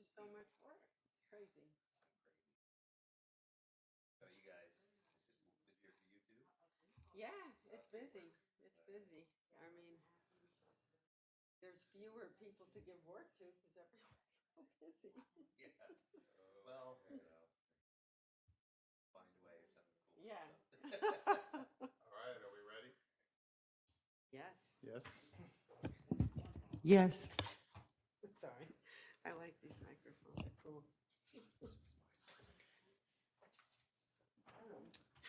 just so much work. It's crazy. So you guys, is it busier for you too? Yeah, it's busy. It's busy. I mean, there's fewer people to give work to because everyone's so busy. Yeah. Well, find a way or something cool. Yeah. All right, are we ready? Yes. Yes. Yes. Sorry. I like these microphones. They're cool.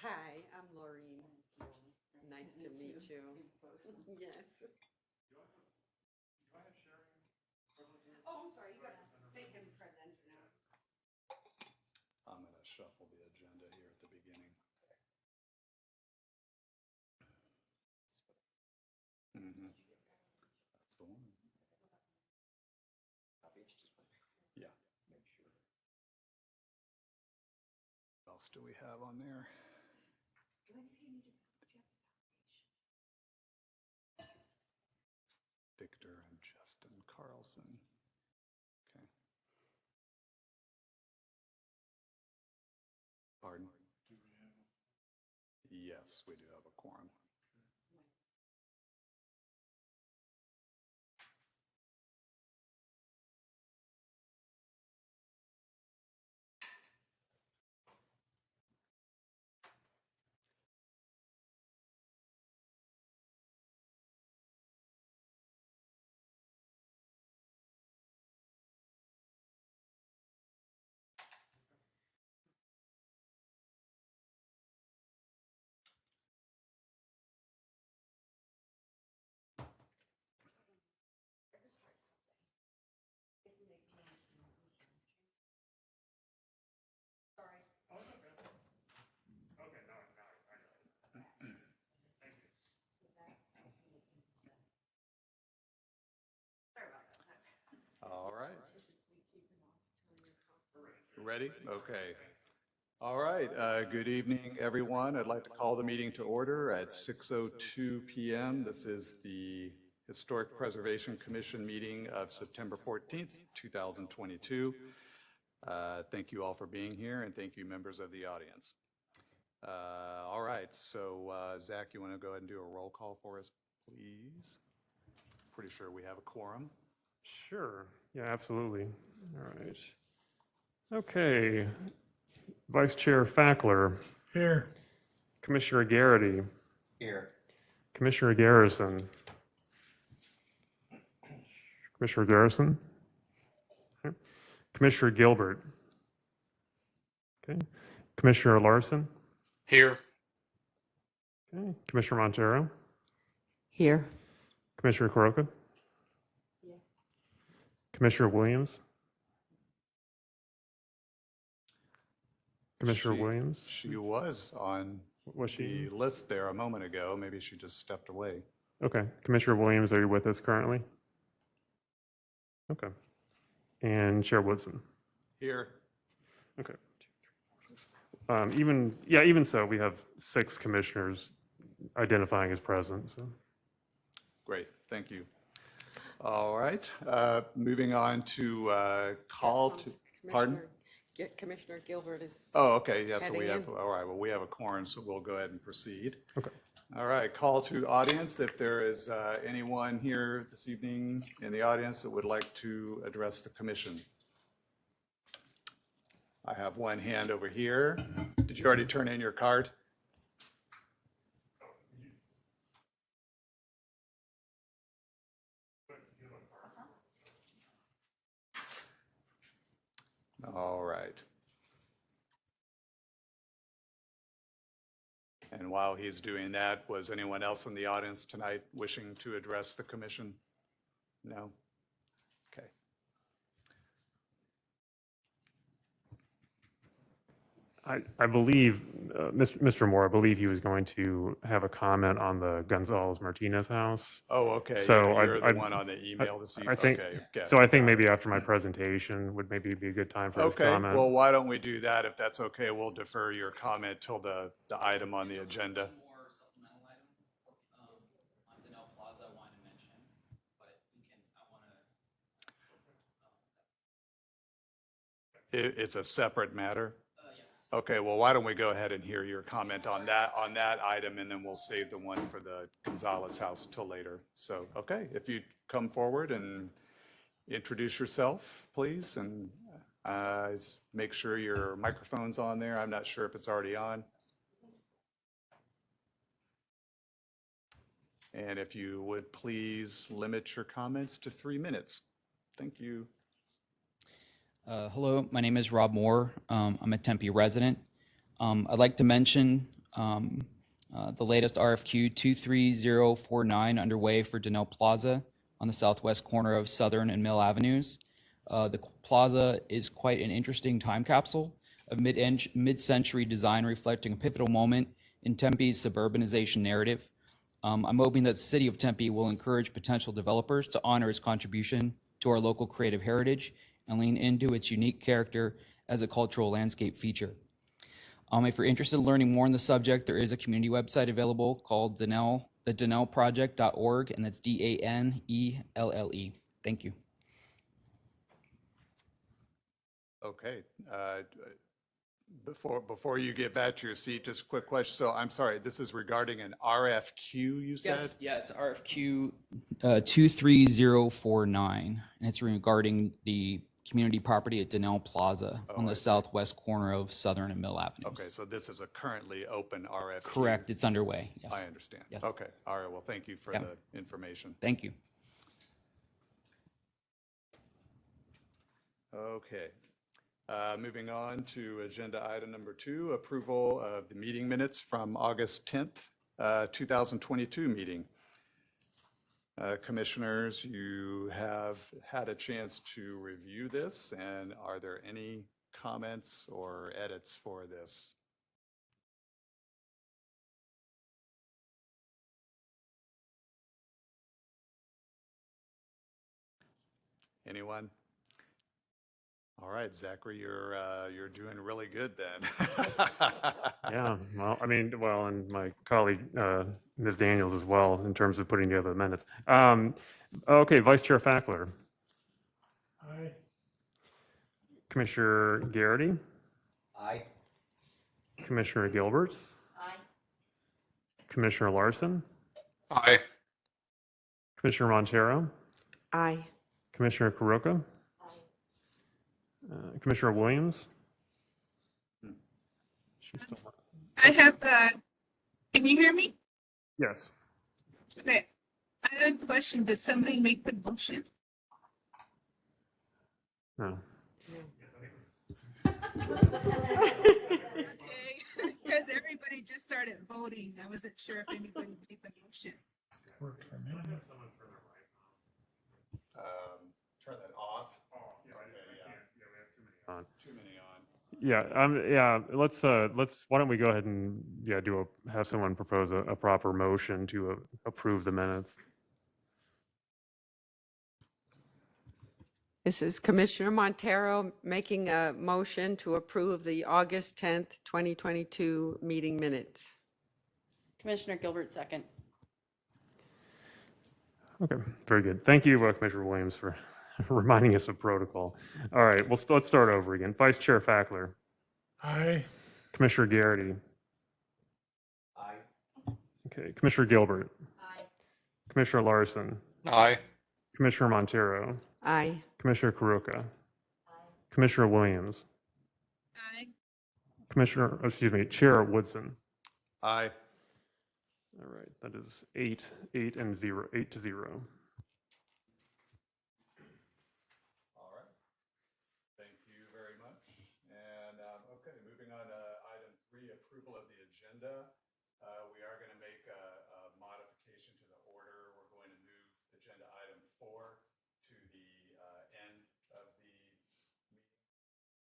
Hi, I'm Laureen. Nice to meet you. Yes. Oh, I'm sorry, you guys, they can present now. I'm going to shuffle the agenda here at the beginning. That's the one. Yeah. What else do we have on there? Victor and Justin Carlson. Okay. Pardon? Yes, we do have a quorum. Sorry. Oh, it's okay. Okay, now I got it. Thank you. Sorry about that. All right. Ready? Okay. All right. Good evening, everyone. I'd like to call the meeting to order at 6:02 p.m. This is the Historic Preservation Commission meeting of September 14th, 2022. Thank you all for being here, and thank you, members of the audience. All right. So, Zach, you want to go ahead and do a roll call for us, please? Pretty sure we have a quorum. Sure. Yeah, absolutely. All right. Okay. Vice Chair Fackler. Here. Commissioner Garrity. Here. Commissioner Garrison. Commissioner Garrison. Okay. Commissioner Gilbert. Okay. Commissioner Larson. Here. Okay. Commissioner Montero. Here. Commissioner Kuroka. Yeah. Commissioner Williams. Commissioner Williams. She was on Was she? the list there a moment ago. Maybe she just stepped away. Okay. Commissioner Williams, are you with us currently? Okay. And Chair Woodson. Here. Okay. Even so, we have 6 commissioners identifying as present. So. Great. Thank you. All right. Moving on to call to, pardon? Commissioner Gilbert is. Oh, okay. Yeah, so we Heading have, in. all right. Well, we have a quorum, so we'll go ahead and proceed. Okay. All right. Call to audience. If there is anyone here this evening in the audience that would like to address the commission. I have one hand over here. Did you already turn in your card? All right. And while he's doing that, was anyone else in the audience tonight wishing to address the commission? No? Okay. I believe, Mr. Moore, I believe he was going to have a comment on the Gonzalez Martinez house. Oh, okay. So Yeah, you're I- the one on the email this evening? I think, Okay, okay, so I think got maybe it. after my presentation would maybe be a good time for his Okay, comment. well, why don't we do that? If that's okay, we'll defer your comment till the item on the agenda. More supplemental item, on Danell Plaza, I wanted to mention, but we can, I want to, It's a separate matter? Yes. Okay, well, why don't we go ahead and hear your comment on that item, and then we'll save the one for the Gonzalez house till later. So, okay, if you come forward and introduce yourself, please, and make sure your microphone's on there. I'm not sure if it's already on. And if you would please limit your comments to 3 minutes. Thank you. Hello, my name is Rob Moore. I'm a Tempe resident. I'd like to mention the latest RFQ 23049 underway for Donnell Plaza on the southwest corner of Southern and Mill Avenues. The plaza is quite an interesting time capsule of mid-century design reflecting a pivotal moment in Tempe's suburbanization narrative. I'm hoping that the city of Tempe will encourage potential developers to honor its contribution to our local creative heritage and lean into its unique character as a cultural landscape feature. If you're interested in learning more on the subject, there is a community website available called thedonnellproject.org, and that's DANELLE. Thank you. Okay. Before you get back to your seat, just a quick question. So I'm sorry, this is regarding an RFQ, you said? Yes, yeah, it's RFQ 23049, and it's regarding the community property at Donnell Plaza on I the see. southwest corner of Southern and Mill Avenues. Okay, so this is a currently open RFQ? Correct, it's underway, yes. I understand. Yes. Okay, all right, well, thank you for Yeah. the information. Thank you. Okay. Moving on to agenda item number 2, approval of the meeting minutes from August 10th, 2022 meeting. Commissioners, you have had a chance to review this, and are there any comments or edits for this? Anyone? All right, Zachary, you're doing really good then. Yeah, well, I mean, well, and my colleague, Ms. Daniels as well, in terms of putting together the minutes. Okay, Vice Chair Fackler. Aye. Commissioner Garrity, Aye. Commissioner Gilberts. Aye. Commissioner Larson, Aye. Commissioner Montero, Aye. Commissioner Karuka, Commissioner Williams. She's still not- I have, can you hear me? Yes. Okay. I have a question. Did somebody make the motion? No. Okay, because everybody just started voting. I wasn't sure if anybody made the motion. Worked for me. Turn that off. On. Too many on. Yeah, why don't we go ahead and, have someone propose a proper motion to approve the minutes? This is Commissioner Montero making a motion to approve the August 10th, 2022 meeting minutes. Commissioner Gilbert, second. Okay, very good. Thank you, Commissioner Williams, for reminding us of protocol. All right, let's start over again. Vice Chair Fackler, Aye. Commissioner Garrity, Aye. okay, Commissioner Gilbert, Aye. Commissioner Larson, Aye. Commissioner Montero, Aye. Commissioner Karuka, Commissioner Williams, Aye. Chair Woodson. Aye. All right, that is 8 to 0. All right. Thank you very much. And, okay, moving on to item 3, approval of the agenda. We are going to make a modification to the order. We're going to move agenda item 4 to the end of the meeting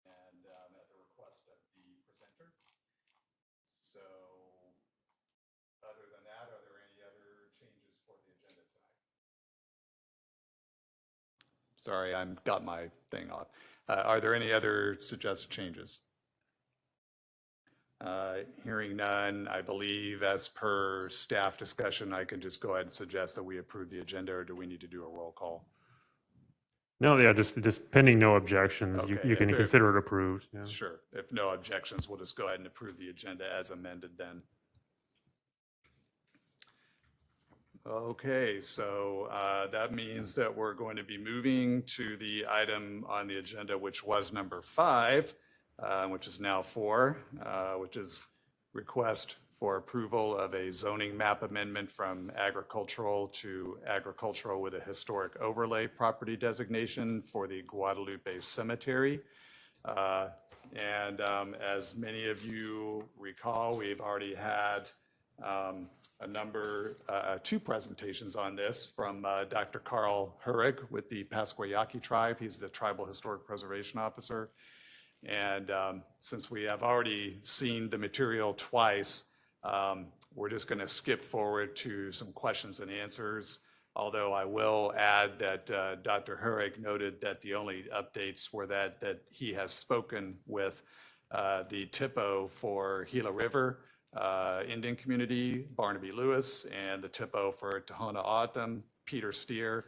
and at the request of the presenter. So other than that, are there any other changes for the agenda tonight? Sorry, I've got my thing off. Are there any other suggested changes? Hearing none, I believe as per staff discussion, I can just go ahead and suggest that we approve the agenda, or do we need to do a roll call? No, yeah, just pending no objections, you Okay, you can if there- consider it approved. Yeah. Sure. If no objections, we'll just go ahead and approve the agenda as amended then. Okay, so that means that we're going to be moving to the item on the agenda, which was number 5, which is now 4, which is request for approval of a zoning map amendment from agricultural to agricultural with a historic overlay property designation for the Guadalupe Cemetery. And as many of you recall, we've already had two presentations on this from Dr. Carl Hurrig with the Pasquayaki tribe. He's the Tribal Historic Preservation Officer. And since we have already seen the material twice, we're just going to skip forward to some questions and answers. Although I will add that Dr. Hurrig noted that the only updates were that he has spoken with the TIPO for Gila River Indian community, Barnaby Lewis, and the TIPO for Tohono O'odham, Peter Steer.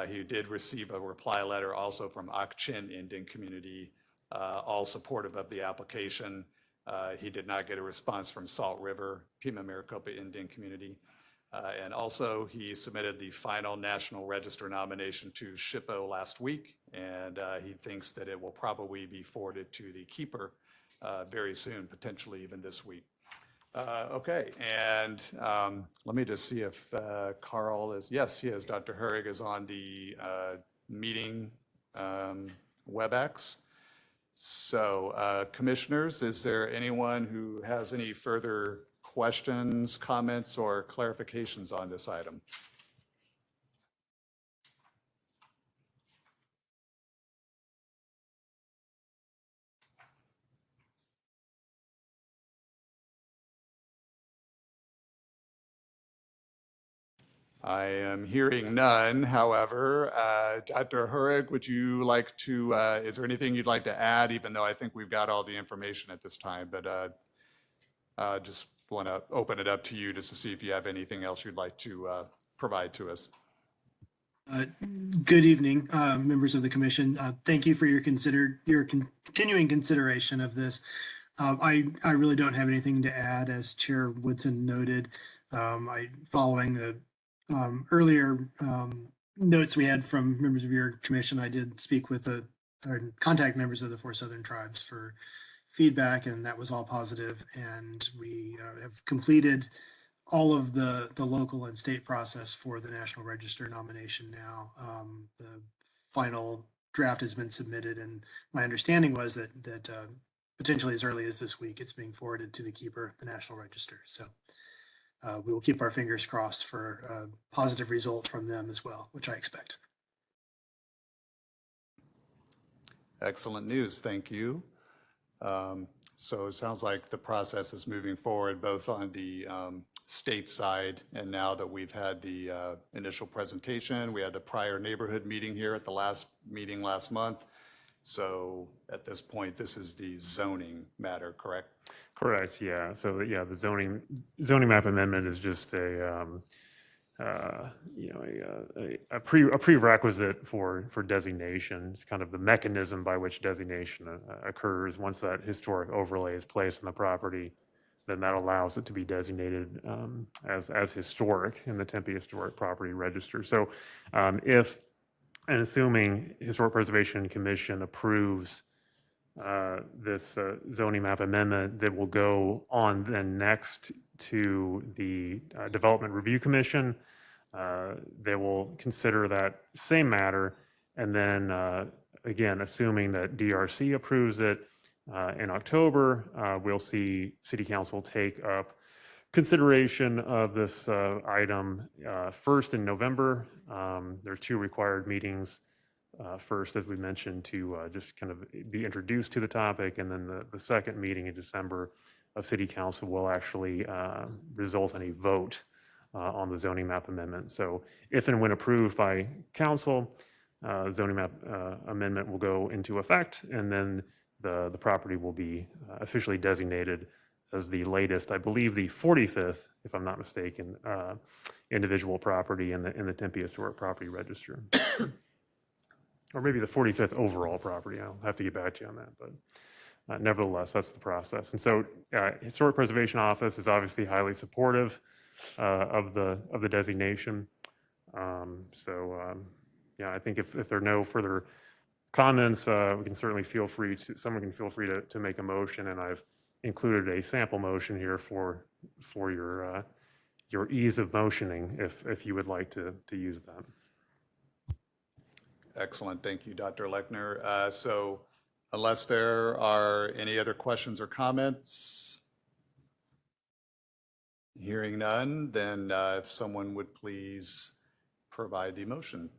He did receive a reply letter also from Ak-Chin Indian community, all supportive of the application. He did not get a response from Salt River, Pima Maricopa Indian community. And also, he submitted the final National Register nomination to SHPO last week, and he thinks that it will probably be forwarded to the keeper very soon, potentially even this week. Okay, and let me just see if Carl is, yes, he is. Dr. Hurrig is on the meeting WebEx. So, commissioners, is there anyone who has any further questions, comments, or clarifications on this item? I am hearing none. However, Dr. Hurrig, would you like to, is there anything you'd like to add, even though I think we've got all the information at this time, but just want to open it up to you just to see if you have anything else you'd like to provide to us. Good evening, members of the commission. Thank you for your continuing consideration of this. I really don't have anything to add, as Chair Woodson noted. Following the earlier notes we had from members of your commission, I did speak with or contact members of the 4 Southern Tribes for feedback, and that was all positive. And we have completed all of the local and state process for the National Register nomination now. The final draft has been submitted, and my understanding was that potentially as early as this week, it's being forwarded to the keeper, the National Register. So we will keep our fingers crossed for a positive result from them as well, which I expect. Excellent news. Thank you. So it sounds like the process is moving forward both on the state side, and now that we've had the initial presentation, we had the prior neighborhood meeting here at the last meeting last month. So at this point, this is the zoning matter, correct? Correct, yeah. So yeah, the zoning map amendment is just a prerequisite for designation. It's kind of the mechanism by which designation occurs. Once that historic overlay is placed on the property, then that allows it to be designated as historic in the Tempe Historic Property Register. So if, and assuming Historic Preservation Commission approves this zoning map amendment, that will go on then next to the Development Review Commission. They will consider that same matter, and then again, assuming that DRC approves it in October, we'll see City Council take up consideration of this item first in November. There are 2 required meetings. First, as we mentioned, to just kind of be introduced to the topic, and then the second meeting in December of City Council will actually result in a vote on the zoning map amendment. So if and when approved by council, zoning map amendment will go into effect, and then the property will be officially designated as the latest, I believe the 45th, if I'm not mistaken, individual property in the Tempe Historic Property Register. or maybe the 45th overall property. I'll have to get back to you on that, but nevertheless, that's the process. And so Historic Preservation Office is obviously highly supportive of the designation. Yeah, I think if there are no further comments, we can certainly someone can feel free to make a motion, and I've included a sample motion here for your ease of motioning if you would like to use that. Excellent. Thank you, Dr. Lechner. So unless there are any other questions or comments, hearing none, then if someone would please provide the motion.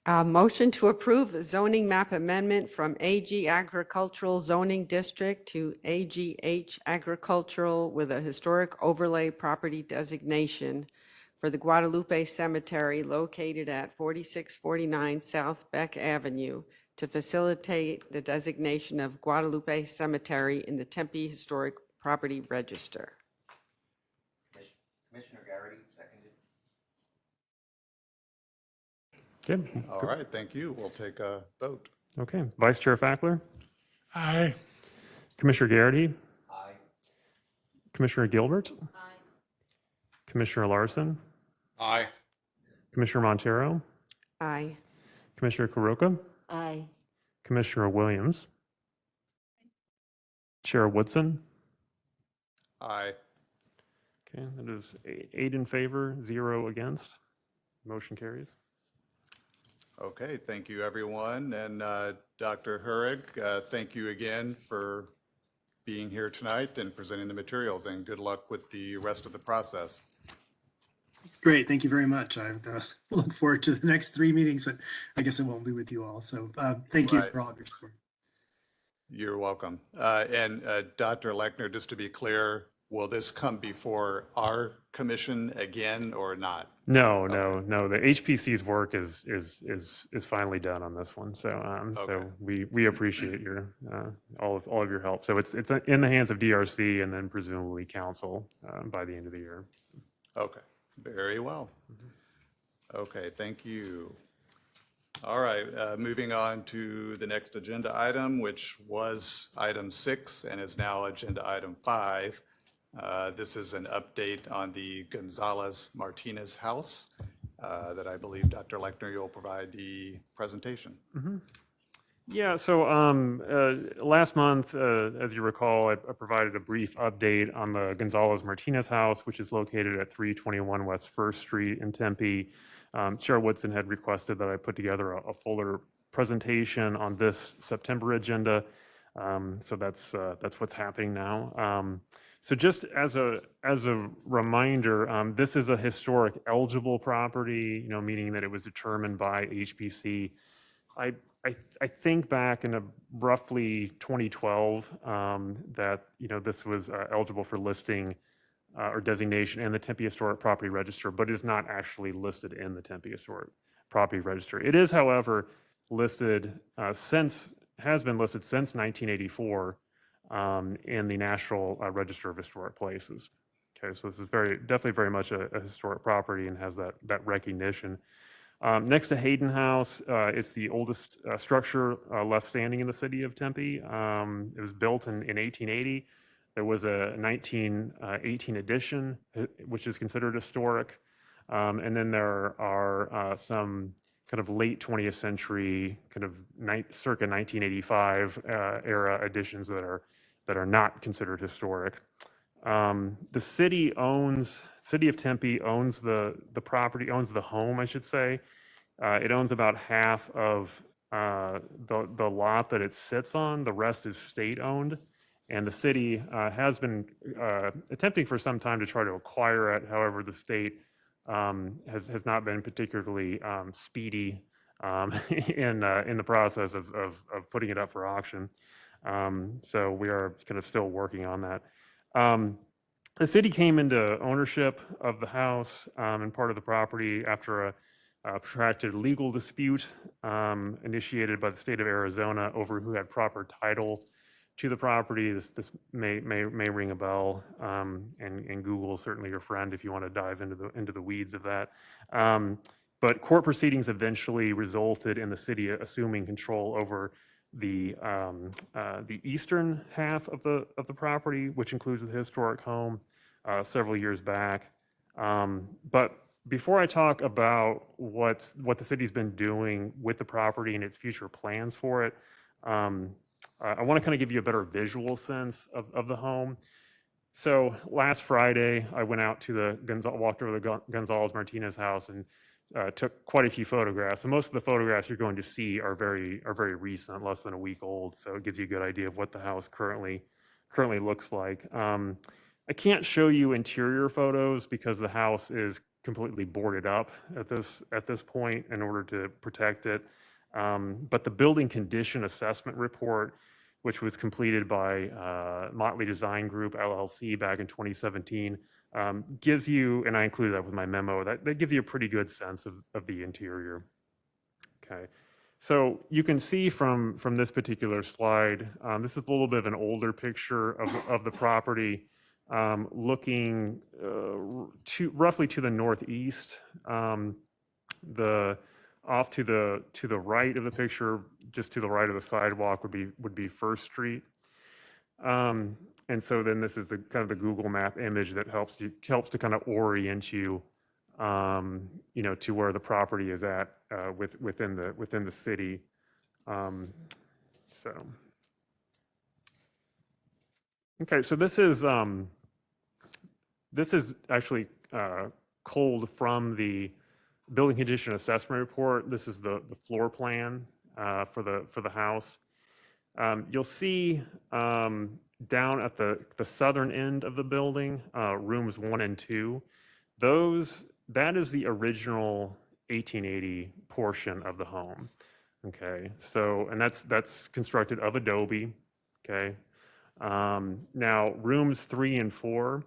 Motion to approve a zoning map amendment from AG Agricultural Zoning District to AGH Agricultural with a historic overlay property designation for the Guadalupe Cemetery located at 4649 South Beck Avenue to facilitate the designation of Guadalupe Cemetery in the Tempe Historic Property Register. Commissioner Garrity, seconded. Okay. All right, thank you. We'll take a vote. Okay. Vice Chair Fackler, Aye. Commissioner Garrity, Aye. Commissioner Gilbert, Commissioner Larson, Aye. Commissioner Montero, Aye. Commissioner Kuroka, Aye. Commissioner Williams, Chair Woodson. Aye. Okay, that is eight in favor, 0 against. Motion carries. Okay, thank you, everyone. And Dr. Hurrig, thank you again for being here tonight and presenting the materials, and good luck with the rest of the process. Great. Thank you very much. I look forward to the next 3 meetings, but I guess I won't be with you all. So thank you Right. for all of your support. You're welcome. And Dr. Lechner, just to be clear, will this come before our commission again or not? No. The HPC's work is finally done on this one. So Okay. we appreciate your all of your help. So it's in the hands of DRC and then presumably council by the end of the year. Okay, very well. Okay, thank you. All right, moving on to the next agenda item, which was item 6 and is now agenda item 5. This is an update on the Gonzalez Martinez house that I believe, Dr. Lechner, you'll provide the presentation. Yeah, so last month, as you recall, I provided a brief update on the Gonzalez Martinez house, which is located at 321 West First Street in Tempe. Chair Woodson had requested that I put together a fuller presentation on this September agenda. So that's what's happening now. So just as a reminder, this is a historic eligible property, meaning that it was determined by HPC. I think back in roughly 2012 that this was eligible for listing or designation in the Tempe Historic Property Register, but is not actually listed in the Tempe Historic Property Register. It is, however, listed has been listed since 1984 in the National Register of Historic Places. Okay, so this is definitely very much a historic property and has that recognition. Next to Hayden House, it's the oldest structure left standing in the city of Tempe. It was built in 1880. There was a 1918 edition, which is considered historic. And then there are some kind of late 20th century, kind of circa 1985 era editions that are not considered historic. The city of Tempe owns the property, owns the home, I should say. It owns about half of the lot that it sits on. The rest is state-owned. And the city has been attempting for some time to try to acquire it. However, the state has not been particularly speedy in the process of putting it up for auction. So we are kind of still working on that. The city came into ownership of the house and part of the property after a protracted legal dispute initiated by the state of Arizona over who had proper title to the property. This may ring a bell, and Google is certainly your friend if you want to dive into the weeds of that. But court proceedings eventually resulted in the city assuming control over the eastern half of the property, which includes the historic home, several years back. But before I talk about what the city's been doing with the property and its future plans for it, I want to kind of give you a better visual sense of the home. So last Friday, I went out to walked over the Gonzalez Martinez house and took quite a few photographs. And most of the photographs you're going to see are very recent, less than a week old. So it gives you a good idea of what the house currently looks like. I can't show you interior photos because the house is completely boarded up at this point in order to protect it. But the building condition assessment report, which was completed by Motley Design Group LLC back in 2017, gives you, and I included that with my memo, that gives you a pretty good sense of the interior. Okay, so you can see from this particular slide, this is a little bit of an older picture of the property, looking roughly to the northeast. Off to the right of the picture, just to the right of the sidewalk, would be First Street. And so then this is the kind of the Google Map image that helps to kind of orient you, to where the property is at within the city. Okay, so this is actually culled from the building condition assessment report. This is the floor plan for the house. You'll see down at the southern end of the building, rooms 1 and 2. That is the original 1880 portion of the home. Okay, so and that's constructed of adobe. Okay, now rooms 3 and 4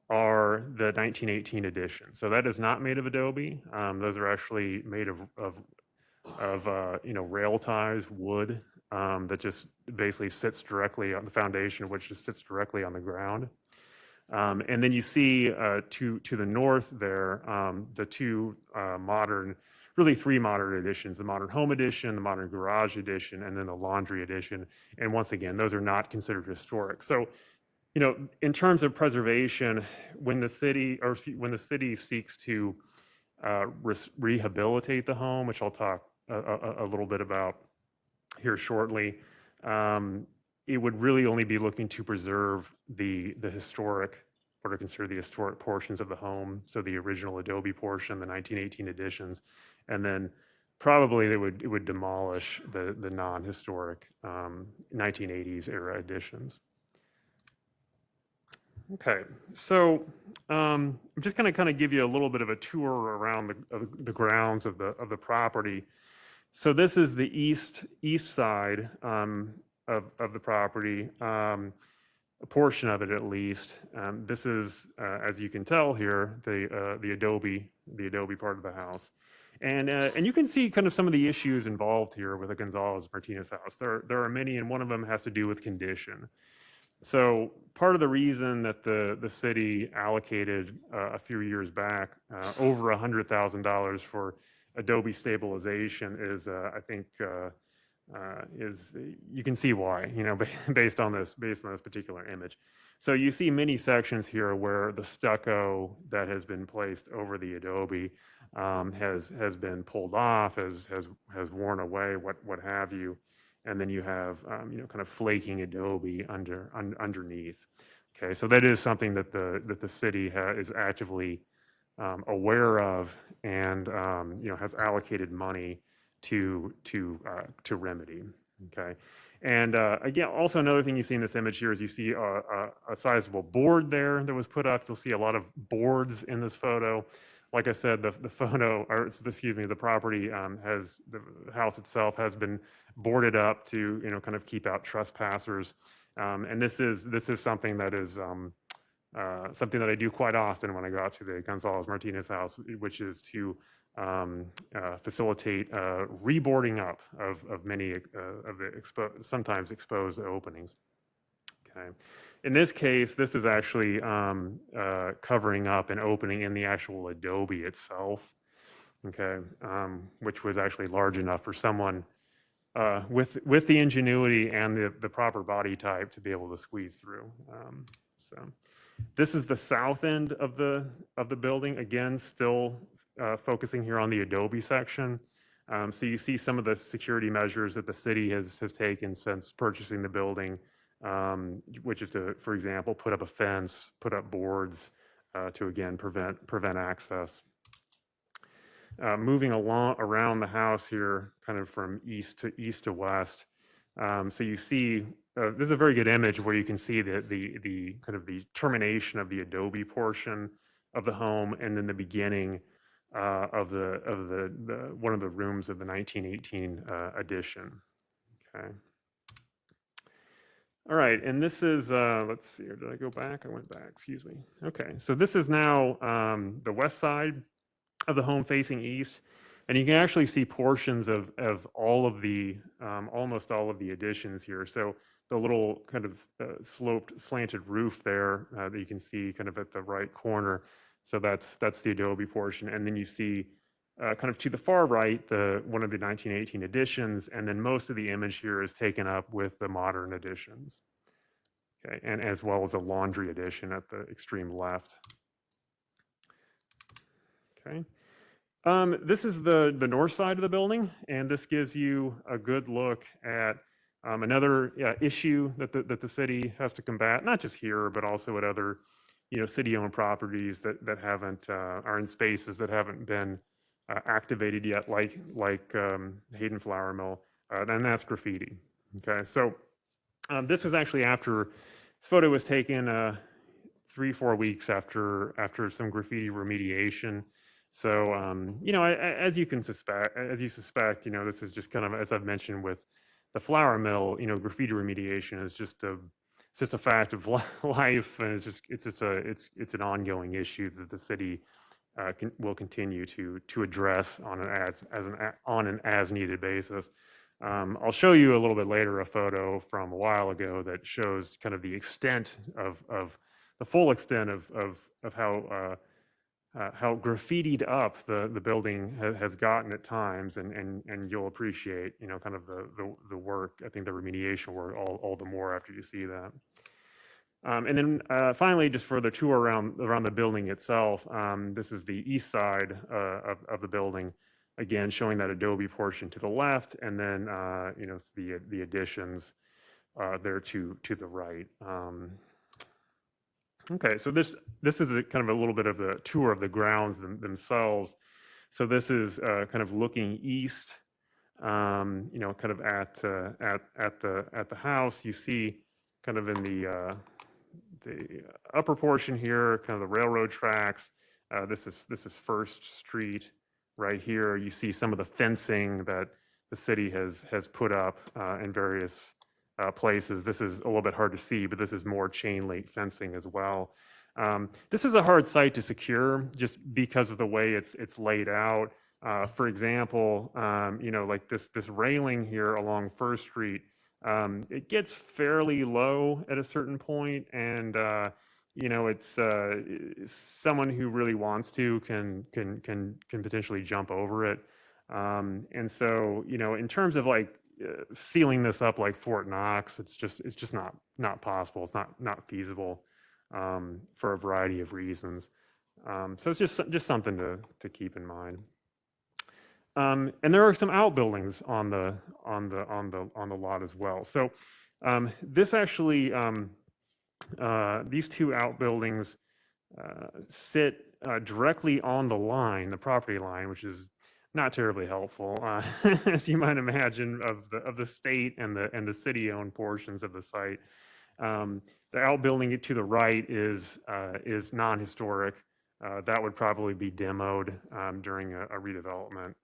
are the 1918 edition. So that is not made of adobe. Those are actually made of rail ties, wood, that just basically sits directly on the foundation, which just sits directly on the ground. And then you see to the north there, the two really 3 modern editions: the Modern Home Edition, the Modern Garage Edition, and then the Laundry Edition. And once again, those are not considered historic. So, in terms of preservation, when the city seeks to rehabilitate the home, which I'll talk a little bit about here shortly, it would really only be looking to preserve the historic, what are considered the historic portions of the home. So the original adobe portion, the 1918 editions, and then probably it would demolish the non-historic 1980s era editions. Okay, so I'm just going to kind of give you a little bit of a tour around the grounds of the property. So this is the east side of the property, a portion of it at least. This is, as you can tell here, the adobe part of the house, and you can see kind of some of the issues involved here with the Gonzalez Martinez house. There are many, and one of them has to do with condition. So part of the reason that the city allocated a few years back over $100,000 for adobe stabilization is, I think, you can see why, based on this particular image. So you see many sections here where the stucco that has been placed over the adobe has been pulled off, has worn away, what have you. And then you have, kind of flaking adobe underneath. Okay, so that is something that the city is actively aware of, and has allocated money to remedy. Okay, and again, also another thing you see in this image here is you see a sizable board there that was put up. You'll see a lot of boards in this photo. Like I said, the property the house itself has been boarded up to kind of keep out trespassers, and this is something that is something that I do quite often when I go out to the Gonzalez Martinez house, which is to facilitate reboarding up of many of the sometimes exposed openings. Okay. In this case, this is actually covering up an opening in the actual adobe itself. okay, which was actually large enough for someone with the ingenuity and the proper body type to be able to squeeze through. So this is the south end of the building. Again, still focusing here on the Adobe section. So you see some of the security measures that the city has taken since purchasing the building, which is to, for example, put up a fence, put up boards to again prevent access. Moving along around the house here, kind of from east to west. So you see, this is a very good image where you can see the kind of the termination of the Adobe portion of the home, and then the beginning of the one of the rooms of the 1918 addition. Okay. All right, and this is, let's see, or did I go back? I went back, excuse me. Okay, so this is now the west side of the home facing east, and you can actually see portions of all of the, almost all of the additions here. So the little kind of sloped, slanted roof there that you can see kind of at the right corner. So that's the Adobe portion, and then you see kind of to the far right, one of the 1918 additions, and then most of the image here is taken up with the modern additions. Okay, and as well as a laundry addition at the extreme left. Okay. This is the north side of the building, and this gives you a good look at another issue that the city has to combat, not just here, but also at other, city-owned properties that haven't are in spaces that haven't been activated yet, like Hayden Flour Mill, and that's graffiti. Okay, so this was actually after this photo was taken 3-4 weeks after some graffiti remediation. So, as you suspect, this is just kind of, as I've mentioned with the flour mill, graffiti remediation is just a fact of life, and it's an ongoing issue that the city will continue to address on an as needed basis. I'll show you a little bit later a photo from a while ago that shows kind of the extent of the full extent of how graffitied up the building has gotten at times, and you'll appreciate, kind of the work, I think the remediation work all the more after you see that. And then finally, just for the tour around the building itself, this is the east side of the building, again showing that Adobe portion to the left, and then the additions there to the right. Okay, so this is kind of a little bit of a tour of the grounds themselves. So this is kind of looking east, kind of at the house. You see kind of in the upper portion here, kind of the railroad tracks. This is First Street right here. You see some of the fencing that the city has put up in various places. This is a little bit hard to see, but this is more chain link fencing as well. This is a hard site to secure just because of the way it's laid out. For example, like this railing here along First Street, it gets fairly low at a certain point, and it's someone who really wants to can potentially jump over it. And so, in terms of like sealing this up like Fort Knox, it's just not possible. It's not feasible for a variety of reasons. So it's just something to keep in mind. And there are some outbuildings on the lot as well. So this actually these two outbuildings sit directly on the line, the property line, which is not terribly helpful, as you might imagine, of the state and the city-owned portions of the site. The outbuilding to the right is non-historic. That would probably be demoed during a redevelopment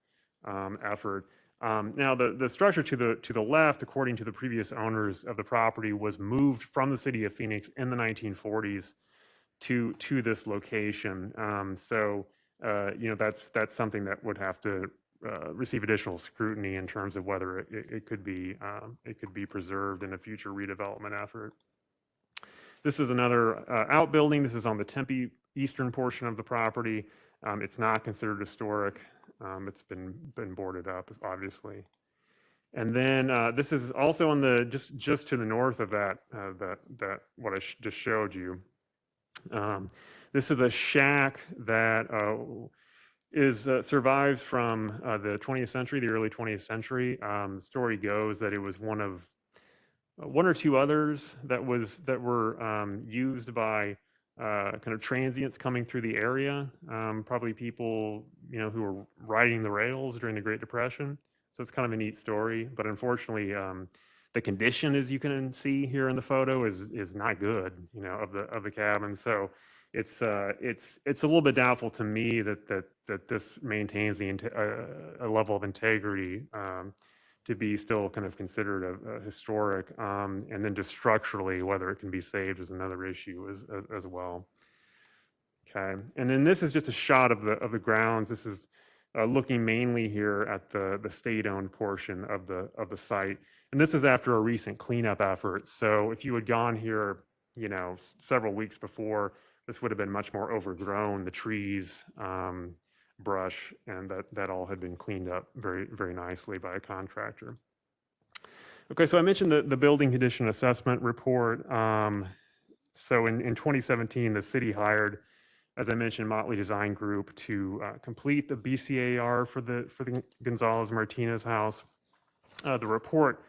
effort. Now, the structure to the left, according to the previous owners of the property, was moved from the city of Phoenix in the 1940s to this location. So that's something that would have to receive additional scrutiny in terms of whether it could be preserved in a future redevelopment effort. This is another outbuilding. This is on the Tempe eastern portion of the property. It's not considered historic. It's been boarded up, obviously. And then this is also on the just to the north of that what I just showed you. This is a shack that survives from the 20th century, the early 20th century. The story goes that it was one or two others that were used by kind of transients coming through the area, probably people who were riding the rails during the Great Depression. So it's kind of a neat story, but unfortunately, the condition, as you can see here in the photo, is not good, of the cabin. So it's a little bit doubtful to me that this maintains a level of integrity to be still kind of considered a historic, and then just structurally whether it can be saved is another issue as well. Okay, and then this is just a shot of the grounds. This is looking mainly here at the state-owned portion of the site, and this is after a recent cleanup effort. So if you had gone here, several weeks before, this would have been much more overgrown. The trees, brush, and that all had been cleaned up very, very nicely by a contractor. Okay, so I mentioned the building condition assessment report. So in 2017, the city hired, as I mentioned, Motley Design Group to complete the BCAR for the Gonzalez Martinez house. The report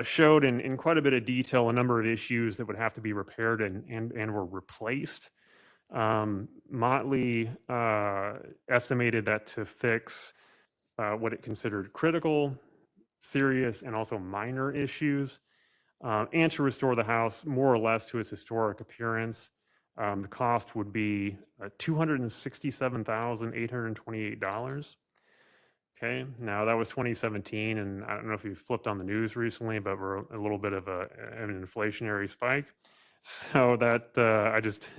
showed in quite a bit of detail a number of issues that would have to be repaired and were replaced. Motley estimated that to fix what it considered critical, serious, and also minor issues, and to restore the house more or less to its historic appearance, the cost would be $267,828. Okay, now that was 2017, and I don't know if you've flipped on the news recently, but we're a little bit of an inflationary spike. So that I just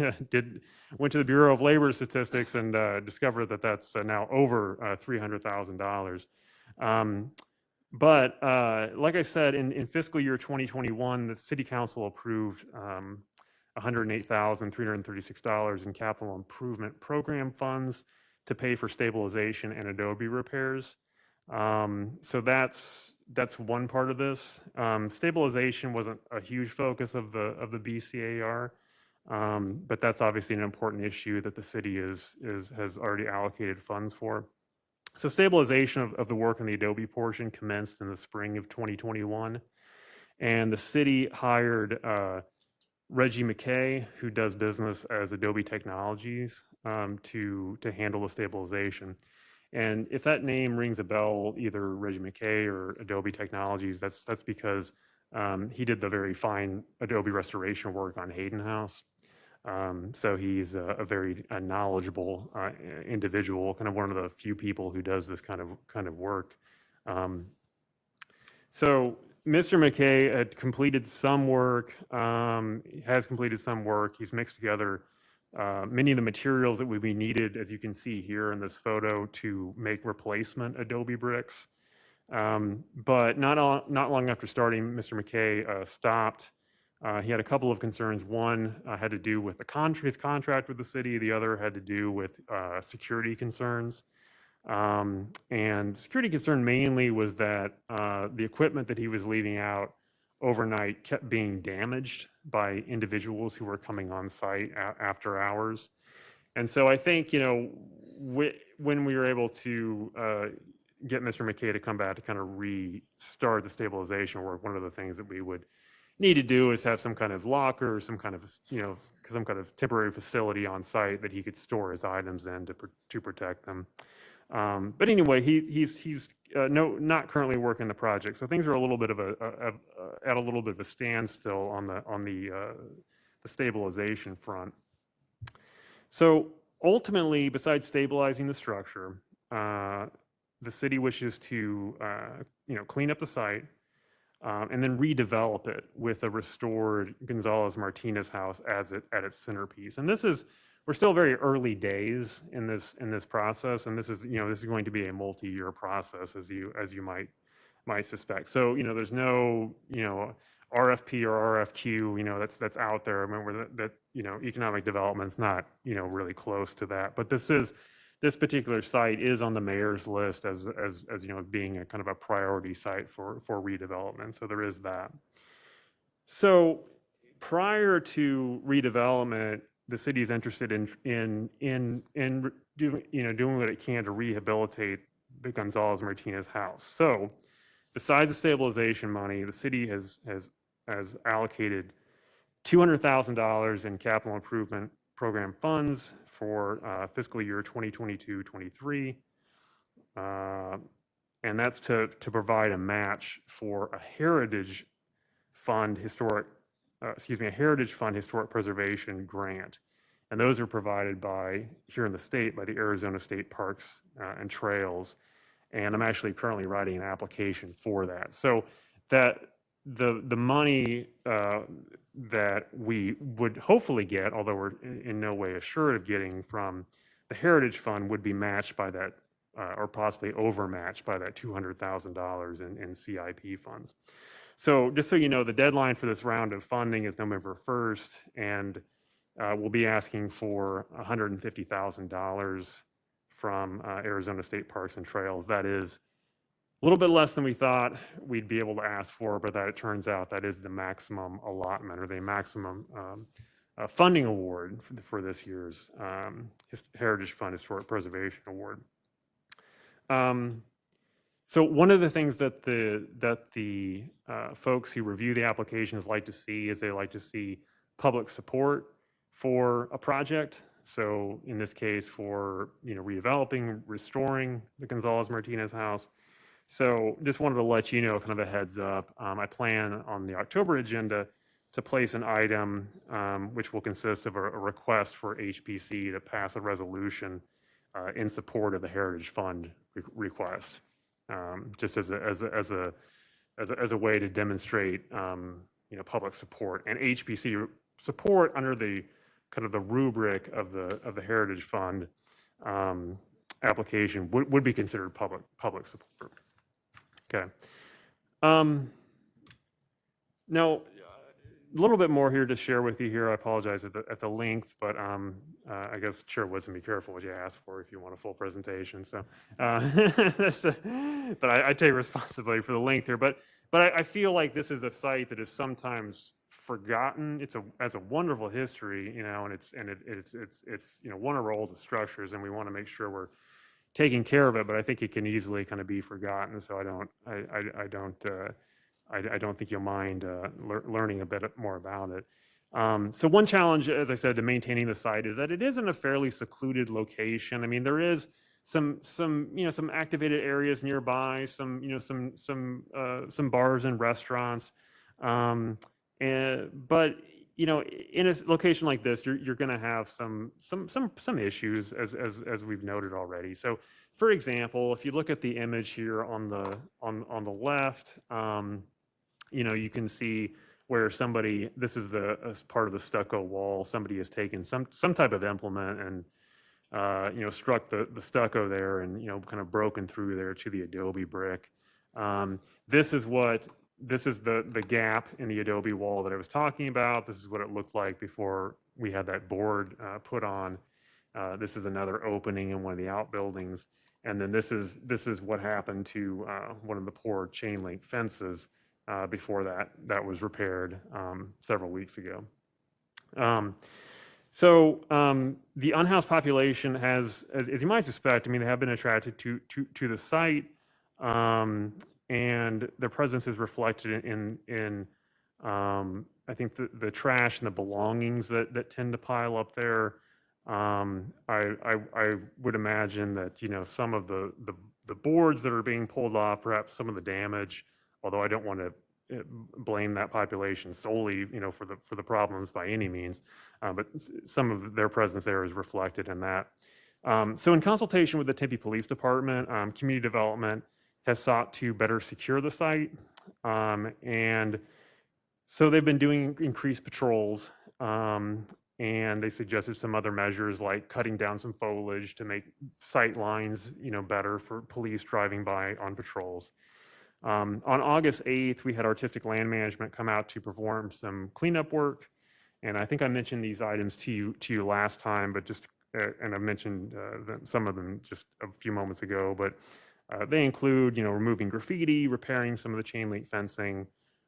went to the Bureau of Labor Statistics and discovered that that's now over $300,000. But like I said, in fiscal year 2021, the City Council approved $108,336 in capital improvement program funds to pay for stabilization and Adobe repairs. So that's one part of this. Stabilization wasn't a huge focus of the BCAR, but that's obviously an important issue that the city has already allocated funds for. So stabilization of the work in the Adobe portion commenced in the spring of 2021, and the city hired Reggie McKay, who does business as Adobe Technologies, to handle the stabilization. And if that name rings a bell, either Reggie McKay or Adobe Technologies, that's because he did the very fine Adobe restoration work on Hayden House. So he's a very knowledgeable individual, kind of one of the few people who does this kind of work. So Mr. McKay had completed some work, has completed some work. He's mixed together many of the materials that would be needed, as you can see here in this photo, to make replacement Adobe bricks. But not long after starting, Mr. McKay stopped. He had a couple of concerns. One had to do with his contract with the city. The other had to do with security concerns. And security concern mainly was that the equipment that he was leaving out overnight kept being damaged by individuals who were coming on site after hours. And so I think, when we were able to get Mr. McKay to come back to kind of restart the stabilization work, one of the things that we would need to do is have some kind of locker, some kind of temporary facility on site that he could store his items in to protect them. But anyway, he's not currently working the project, so things are a little bit of a standstill on the stabilization front. So ultimately, besides stabilizing the structure, the city wishes to clean up the site and then redevelop it with a restored Gonzalez Martinez house at its centerpiece. And we're still very early days in this process, and this is going to be a multi-year process, as you might suspect. So there's no RFP or RFQ that's out there. I remember that economic development's not really close to that, but this is this particular site is on the mayor's list as being a kind of a priority site for redevelopment. So there is that. So prior to redevelopment, the city is interested in doing what it can to rehabilitate the Gonzalez Martinez house. So besides the stabilization money, the city has allocated $200,000 in capital improvement program funds for fiscal year 2022-23. And that's to provide a match for a Heritage Fund historic preservation grant. And those are provided by, here in the state, by the Arizona State Parks and Trails. And I'm actually currently writing an application for that. So that the money that we would hopefully get, although we're in no way assured of getting from the Heritage Fund, would be matched by that, or possibly overmatched by that $200,000 in CIP funds. So just so you know, the deadline for this round of funding is November 1st, and we'll be asking for $150,000 from Arizona State Parks and Trails. That is a little bit less than we thought we'd be able to ask for, but that it turns out that is the maximum allotment, or the maximum funding award for this year's Heritage Fund Historic Preservation Award. So one of the things that the folks who review the applications like to see is they like to see public support for a project. So in this case, for redeveloping, restoring the Gonzalez Martinez house. So just wanted to let you know, kind of a heads up. I plan on the October agenda to place an item which will consist of a request for HPC to pass a resolution in support of the Heritage Fund request. Just as a way to demonstrate public support, and HPC support under the kind of the rubric of the Heritage Fund application would be considered public support. Okay. Now, a little bit more here to share with you here. I apologize at the length, but I guess Chair Woodson, be careful what you ask for if you want a full presentation. So, but I take responsibility for the length here. But I feel like this is a site that is sometimes forgotten. It has a wonderful history, and it's one of our oldest structures, and we want to make sure we're taking care of it. But I think it can easily kind of be forgotten. So I don't think you'll mind learning a bit more about it. So one challenge, as I said, to maintaining the site is that it is in a fairly secluded location. I mean, there is some activated areas nearby, some bars and restaurants, but in a location like this, you're going to have some issues as we've noted already. So, for example, if you look at the image here on the left. You can see where this is as part of the stucco wall, somebody has taken some type of implement and, struck the stucco there and, kind of broken through there to the adobe brick. This is the gap in the adobe wall that I was talking about. This is what it looked like before we had that board put on. This is another opening in one of the outbuildings. And then this is what happened to one of the poor chain link fences before that was repaired several weeks ago. So the unhoused population has, as you might suspect, they have been attracted to the site, and their presence is reflected in I think the trash and the belongings that tend to pile up there. I would imagine that some of the boards that are being pulled off, perhaps some of the damage. Although I don't want to blame that population solely, for the problems by any means, but some of their presence there is reflected in that. So in consultation with the Tempe Police Department, community development has sought to better secure the site, and so they've been doing increased patrols, and they suggested some other measures like cutting down some foliage to make sight lines, better for police driving by on patrols. On August 8th, we had Artistic Land Management come out to perform some cleanup work. And I think I mentioned these items to you last time, but just and I mentioned some of them just a few moments ago, but they include, removing graffiti, repairing some of the chain link fencing,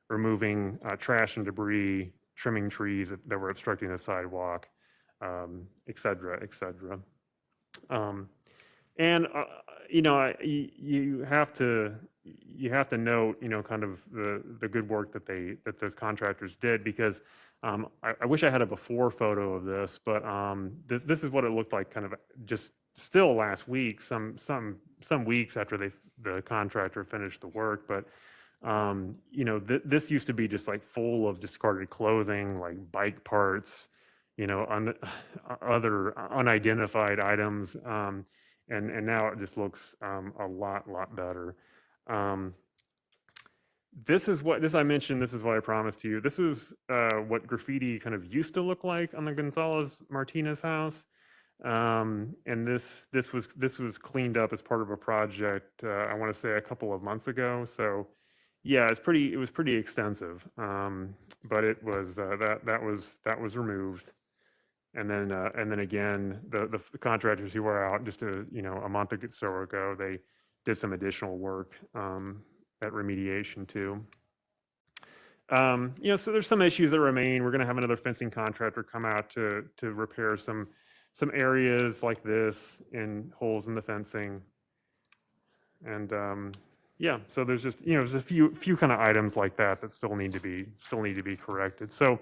removing trash and debris, trimming trees that were obstructing the sidewalk, et cetera, et cetera. And you have to note, kind of the good work that those contractors did, because I wish I had a before photo of this, but this is what it looked like, kind of just still last week, some weeks after the contractor finished the work. But this used to be just like full of discarded clothing, like bike parts, other unidentified items. And now it just looks a lot better. This is what I mentioned. This is what I promised to you. This is what graffiti kind of used to look like on the Gonzalez Martinez house, and this was cleaned up as part of a project. I want to say a couple of months ago. So yeah, it was pretty extensive, but it was that was removed. And then again, the contractors who were out just a month or so ago, they did some additional work at remediation too. So there's some issues that remain. We're going to have another fencing contractor come out to repair some areas like this in holes in the fencing. And yeah, so there's just there's a few kind of items like that still need to be corrected. So.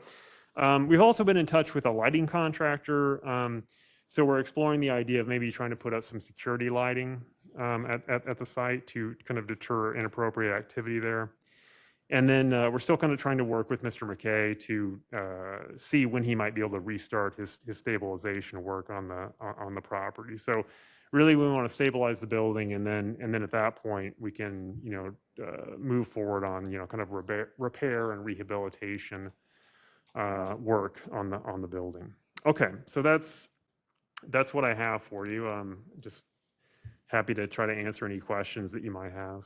We've also been in touch with a lighting contractor. So we're exploring the idea of maybe trying to put up some security lighting at the site to kind of deter inappropriate activity there. And then we're still kind of trying to work with Mr. McKay to see when he might be able to restart his stabilization work on the property. So really, we want to stabilize the building, and then at that point we can move forward on kind of repair and rehabilitation work on the building. Okay, so that's what I have for you. Just happy to try to answer any questions that you might have.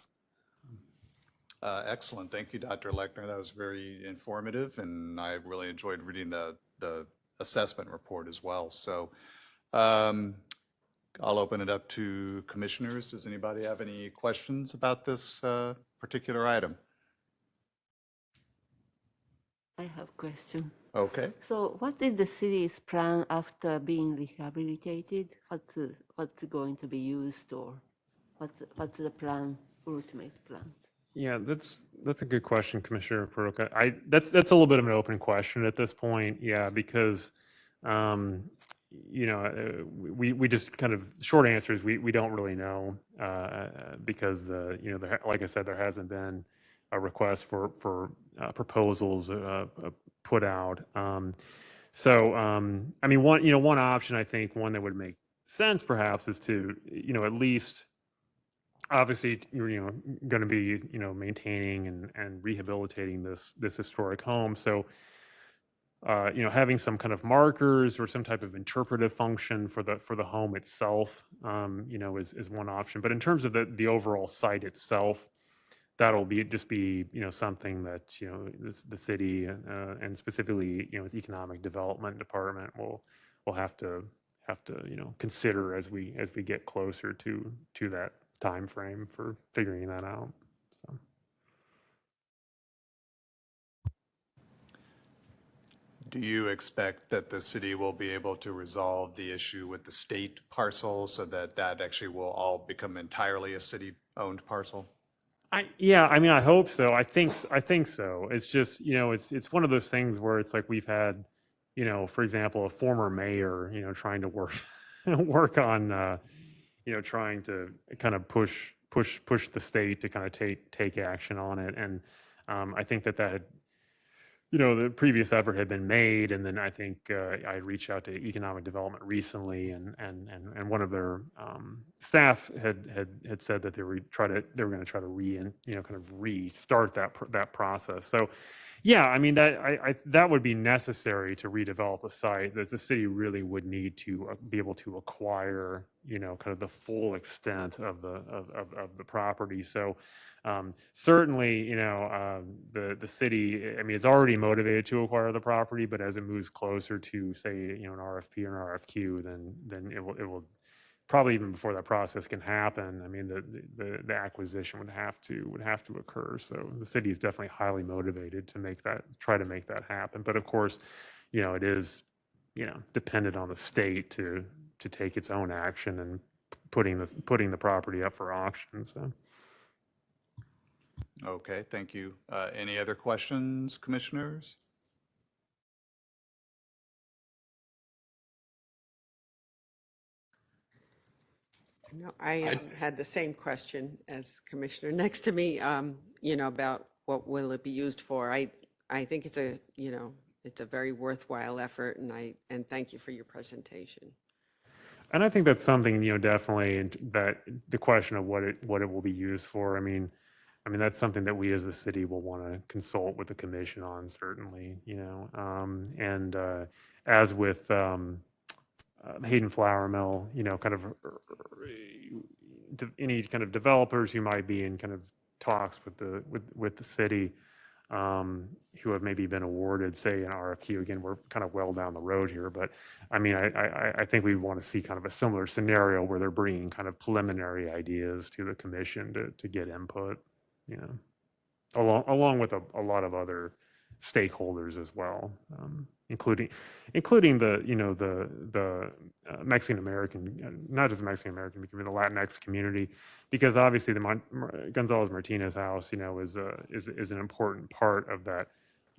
Excellent. Thank you, Dr. Lechner. That was very informative, and I really enjoyed reading the assessment report as well. So I'll open it up to commissioners. Does anybody have any questions about this particular item? I have a question. Okay. So what is the city's plan after being rehabilitated? What's going to be used, or what's the plan, ultimate plan? Yeah, that's a good question, Commissioner Perouka. That's a little bit of an open question at this point. Yeah, because we just kind of short answer is we don't really know because like I said, there hasn't been a request for proposals put out. So I mean, one option, I think one that would make sense perhaps is to at least, obviously you're going to be maintaining and rehabilitating this historic home. So having some kind of markers or some type of interpretive function for the home itself, is one option. But in terms of the overall site itself, that'll be something that the city and specifically its economic development department will have to consider as we get closer to that time frame for figuring that out. So. Do you expect that the city will be able to resolve the issue with the state parcel so that actually will all become entirely a city-owned parcel? Yeah, I mean, I hope so. I think so. It's just, it's one of those things where it's like we've had, for example, a former mayor, trying to work on, trying to kind of push the state to kind of take action on it. And I think that had, the previous effort had been made, and then I think I reached out to economic development recently, and one of their staff had said that they were going to try to kind of restart that process. So Yeah, I mean, that would be necessary to redevelop the site, that the city really would need to be able to acquire, kind of the full extent of the property. So certainly, the city, I mean, it's already motivated to acquire the property, but as it moves closer to, say, an RFP or an RFQ, then it will probably even before that process can happen. I mean, the acquisition would have to occur. So the city is definitely highly motivated to try to make that happen. But of course, it is, dependent on the state to take its own action and putting the property up for auction. So. Okay, thank you. Any other questions, commissioners? No, I had the same question as Commissioner next to me, about what will it be used for. I think it's a very worthwhile effort, and thank you for your presentation. And I think that's something, definitely that the question of what it will be used for. I mean, that's something that we as a city will want to consult with the commission on, certainly, and as with Hayden Flour Mill, kind of any kind of developers who might be in kind of talks with the city, who have maybe been awarded, say, an RFQ. Again, we're kind of well down the road here, but I mean, I think we want to see kind of a similar scenario where they're bringing kind of preliminary ideas to the commission to get input, along with a lot of other stakeholders as well, including the Mexican American, not just Mexican American, but the Latinx community, because obviously the Gonzalez Martinez house, is an important part of that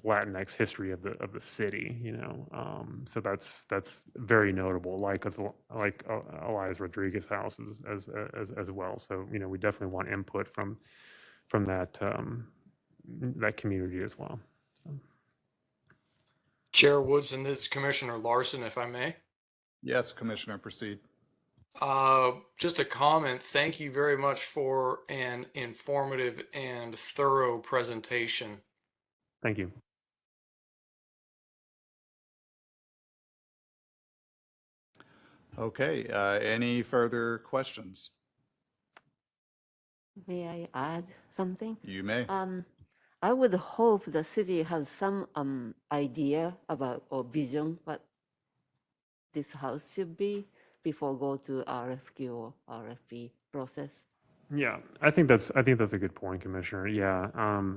Latinx history of the city, so that's very notable, like Elias Rodriguez house as well. So we definitely want input from that community as well. So. Chair Woodson, this is Commissioner Larson, if I may. Yes, Commissioner, proceed. Just a comment. Thank you very much for an informative and thorough presentation. Thank you. Okay, any further questions? May I add something? You may. I would hope the city has some idea about or vision what this house should be before go to RFQ or RFP process. Yeah, I think that's a good point, Commissioner. Yeah,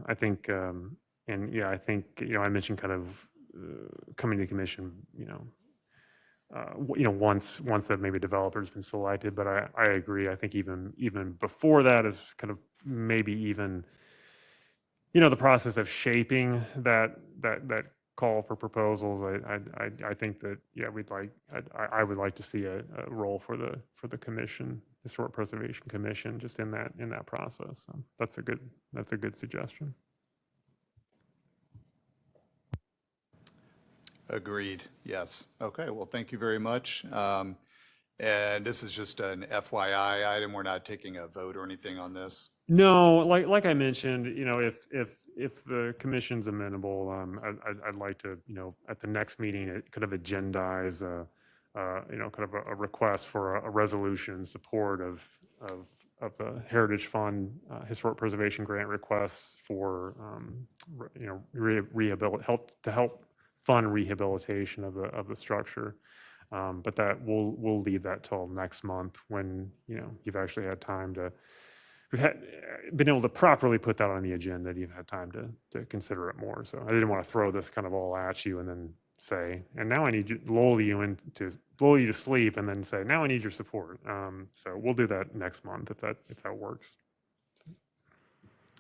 I think, and yeah, I think I mentioned kind of coming to commission, once that maybe developer's been selected, but I agree. I think even before that is kind of maybe even the process of shaping that call for proposals. I think that I would like to see a role for the commission, Historic Preservation Commission, just in that process. So that's a good suggestion. Agreed. Yes. Okay. Well, thank you very much. And this is just an FYI item. We're not taking a vote or anything on this. No, like I mentioned, if the commission's amenable, I'd like to, at the next meeting, kind of agendize kind of a request for a resolution in support of the Heritage Fund Historic Preservation Grant requests for help fund rehabilitation of the structure. But that we'll leave that till next month when you've actually had time to. We've been able to properly put that on the agenda. You've had time to consider it more. So I didn't want to throw this kind of all at you and then say, and now I need to lull you to sleep, and then say, now I need your support. So we'll do that next month if that works.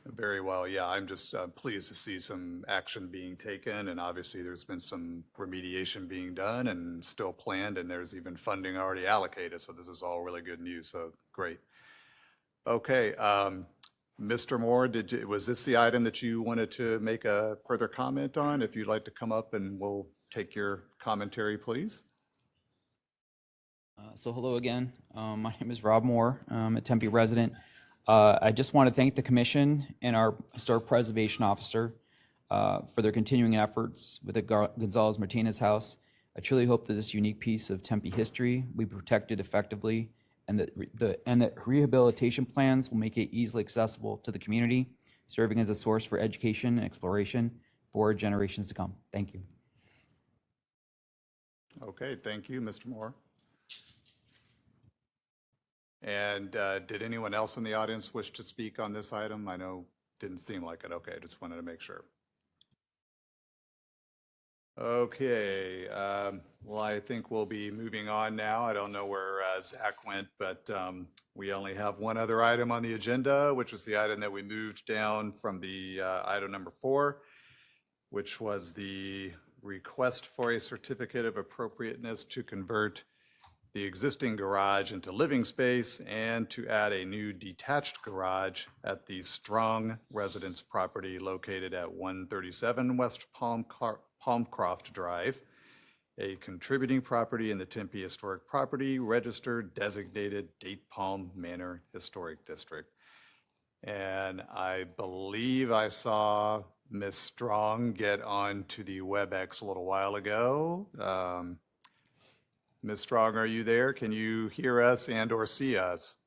Very well. Yeah, I'm just pleased to see some action being taken, and obviously there's been some remediation being done and still planned, and there's even funding already allocated. So this is all really good news. So great. Okay, Mr. Moore, was this the item that you wanted to make a further comment on? If you'd like to come up, and we'll take your commentary, please. So hello again. My name is Rob Moore. I'm a Tempe resident. I just want to thank the commission and our historic preservation officer for their continuing efforts with the Gonzalez Martinez House. I truly hope that this unique piece of Tempe history will be protected effectively, and that rehabilitation plans will make it easily accessible to the community, serving as a source for education and exploration for generations to come. Thank you. Okay, thank you, Mr. Moore. And did anyone else in the audience wish to speak on this item? I know didn't seem like it. Okay, just wanted to make sure. Okay, well, I think we'll be moving on now. I don't know where Zach went, but we only have one other item on the agenda, which was the item that we moved down from the item number 4, which was the request for a certificate of appropriateness to convert the existing garage into living space and to add a new detached garage at the Strong residence property located at 137 West Palmcroft Drive, a contributing property in the Tempe Historic Property Register designated Date Palm Manor Historic District. And I believe I saw Ms. Strong get on to the WebEx a little while ago. Ms. Strong, are you there? Can you hear us and or see us?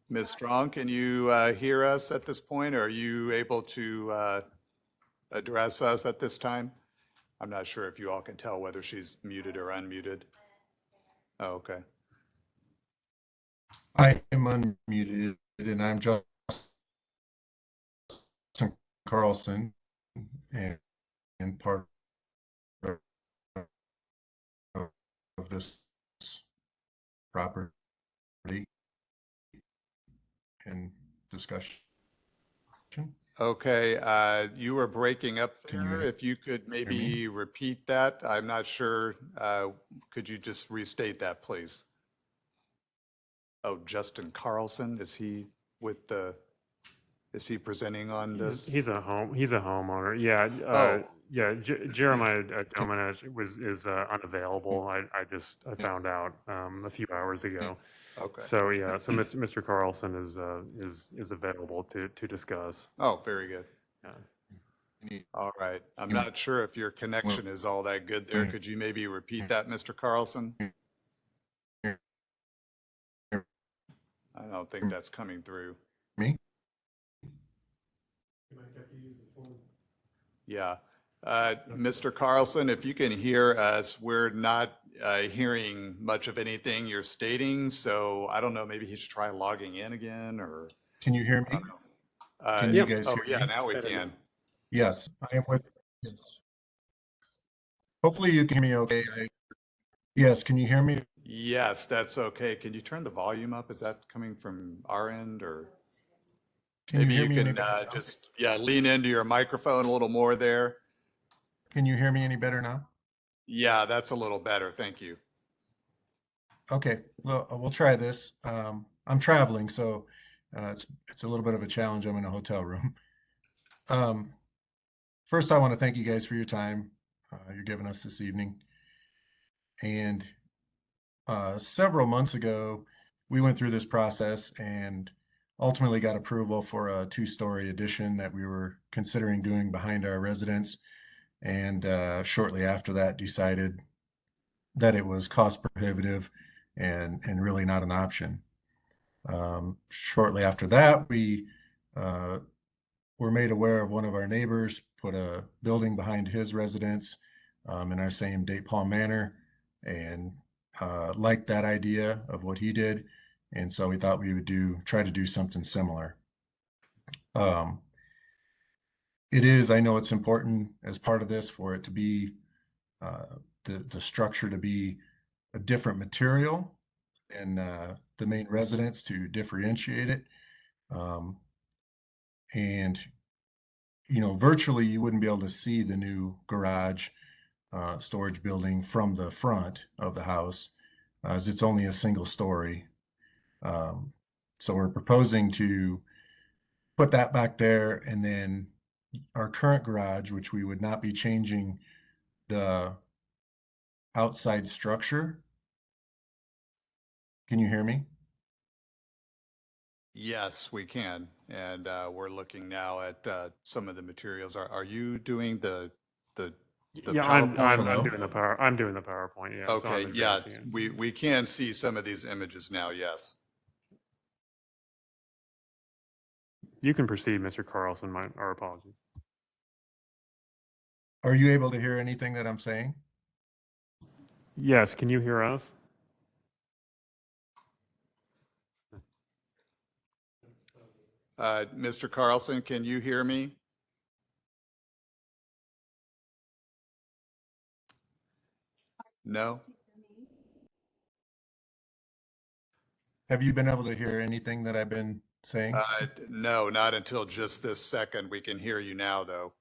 Ms. Strong, can you hear us at this point? Or are you able to address us at this time? I'm not sure if you all can tell whether she's muted or unmuted. Oh, okay. I am unmuted, and I'm Justin Carlson, and part of this property and discussion. Okay, you were breaking up Can you there. If you could maybe repeat that. I'm not sure. Could you just restate that, please? Oh, Justin Carlson, is he with the, is he presenting on this? He's a homeowner. Yeah. Oh. Yeah. Jeremiah Domenech is unavailable. I found out a few hours ago. Okay. So yeah. So Mr. Carlson is available to discuss. Oh, very good. Yeah. All right. I'm not sure if your connection is all that good there. Could you maybe repeat that, Mr. Carlson? I don't think that's coming through. Me? Yeah. Mr. Carlson, if you can hear us, we're not hearing much of anything you're stating. So I don't know, maybe he should try logging in again or. Can you hear me? Can Yeah. you guys Oh, hear yeah, me? now we can. Yes, I am with, yes. Hopefully you can hear me okay. Yes, can you hear me? Yes, that's okay. Can you turn the volume up? Is that coming from our end or? Can Maybe you hear you me any can better now? just, yeah, lean into your microphone a little more there. Can you hear me any better now? Yeah, that's a little better. Thank you. Okay, well, we'll try this. I'm traveling, so it's a little bit of a challenge. I'm in a hotel room. First, I want to thank you guys for your time you're giving us this evening. And several months ago, we went through this process and ultimately got approval for a 2-story addition that we were considering doing behind our residence. And shortly after that, decided that it was cost prohibitive and really not an option. Shortly after that, we were made aware of one of our neighbors put a building behind his residence in our same Date Palm Manor, and liked that idea of what he did. And so we thought we would try to do something similar. It is, I know it's important as part of this for it to be the structure to be a different material and the main residence to differentiate it. And, you know, virtually you wouldn't be able to see the new garage storage building from the front of the house, as it's only a single story. So we're proposing to put that back there, and then our current garage, which we would not be changing the outside structure. Can you hear me? Yes, we can. And we're looking now at some of the materials. Are you doing the Yeah, I'm PowerPoint? Hello? doing the I'm doing the PowerPoint, yeah, so I'm Okay, yeah, advancing it. we can see some of these images now, yes. You can proceed, Mr. Carlson, our apologies. Are you able to hear anything that I'm saying? Yes, can you hear us? Mr. Carlson, can you hear me? No? Have you been able to hear anything that I've been saying? No, not until just this second. We can hear you now, though.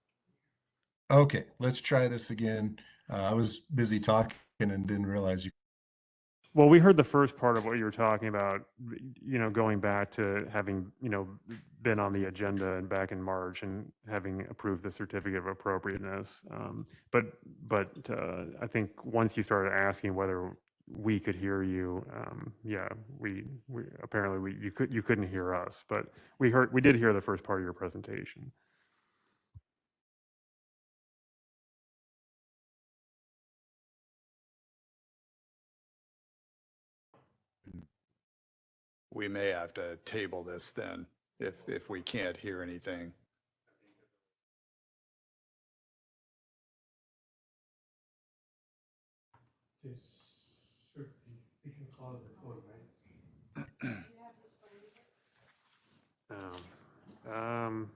Okay, let's try this again. I was busy talking and didn't realize you. Well, we heard the first part of what you were talking about, going back to having, been on the agenda and back in March and having approved the certificate of appropriateness. But I think once you started asking whether we could hear you, yeah, we apparently you couldn't hear us, but we did hear the first part of your presentation. We may have to table this then, if we can't hear anything. Um,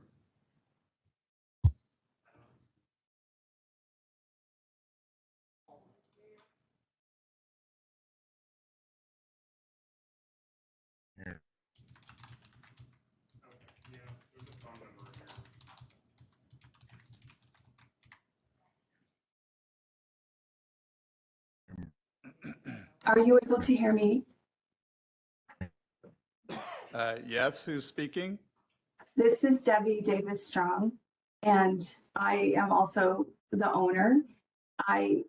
Are you able to hear me? Yes, who's speaking? This is Debbie Davis Strong, and I am also the owner. I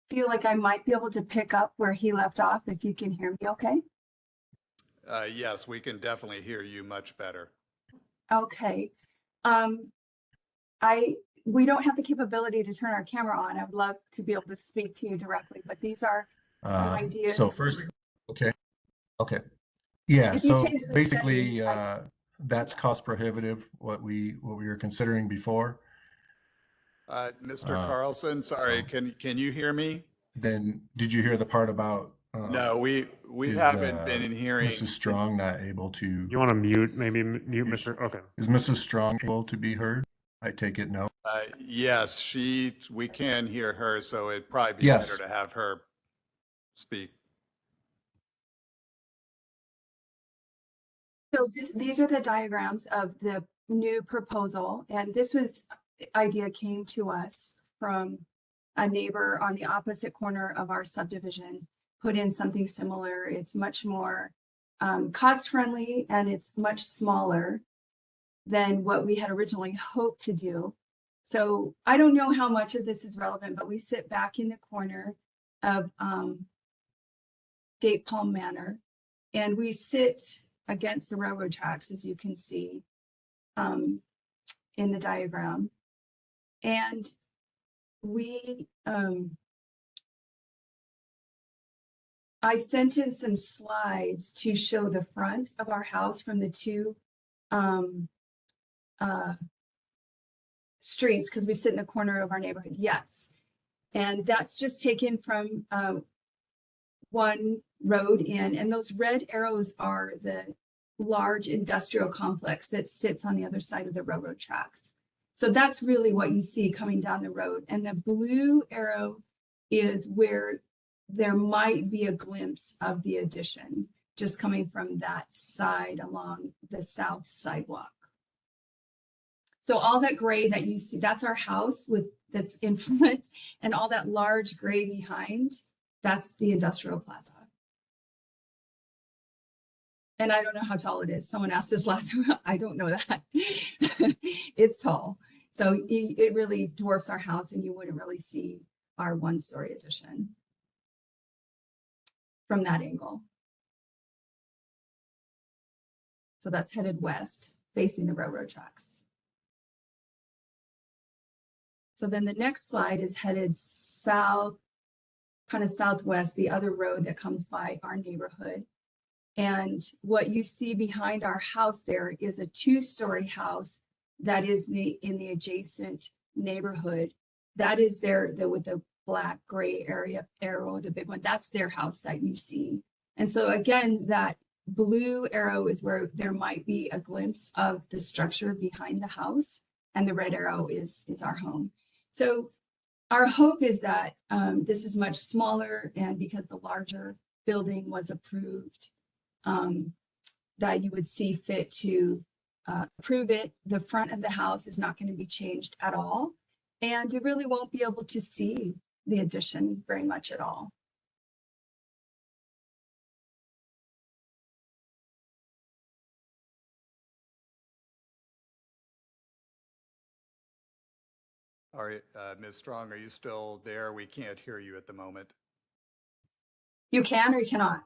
feel like I might be able to pick up where he left off if you can hear me okay. Yes, we can definitely hear you much better. Okay. We don't have the capability to turn our camera on. I would love to be able to speak to you directly, but these are some ideas. So first, okay. Yeah, If you so change the basically, settings, that's cost prohibitive, what we were considering before. Mr. Carlson, sorry, can you hear me? Then, did you hear the part about? No, we is, haven't been hearing. Mrs. Strong not able to? you want to mute, maybe mute Mr. Okay. Is Mrs. Strong able to be heard? I take it no. Yes, we can hear her, so it'd probably be Yes. better to have her speak. so these are the diagrams of the new proposal, and idea came to us from a neighbor on the opposite corner of our subdivision, put in something similar. It's much more cost friendly, and it's much smaller than what we had originally hoped to do. So I don't know how much of this is relevant, but we sit back in the corner of Date Palm Manor, and we sit against the railroad tracks, as you can see in the diagram. And we, I sent in some slides to show the front of our house from the two streets, because we sit in the corner of our neighborhood. Yes. And that's just taken from one road in, and those red arrows are the large industrial complex that sits on the other side of the railroad tracks. So that's really what you see coming down the road. And the blue arrow is where there might be a glimpse of the addition, just coming from that side along the south sidewalk. So all that gray that you see, that's our house that's in front, and all that large gray behind, that's the industrial plaza. And I don't know how tall it is. Someone asked this last time. I don't know that. It's tall. So it really dwarfs our house, and you wouldn't really see our one-story addition from that angle. So that's headed west, facing the railroad tracks. So then the next slide is headed south, kind of southwest, the other road that comes by our neighborhood. And what you see behind our house there is a 2-story house that is in the adjacent neighborhood. That is with the black gray arrow, the big one, that's their house that you see. And so again, that blue arrow is where there might be a glimpse of the structure behind the house, and the red arrow is our home. So our hope is that this is much smaller, and because the larger building was approved, that you would see fit to approve it. The front of the house is not going to be changed at all, and you really won't be able to see the addition very much at all. All right, Ms. Strong, are you still there? We can't hear you at the moment. You can or you cannot.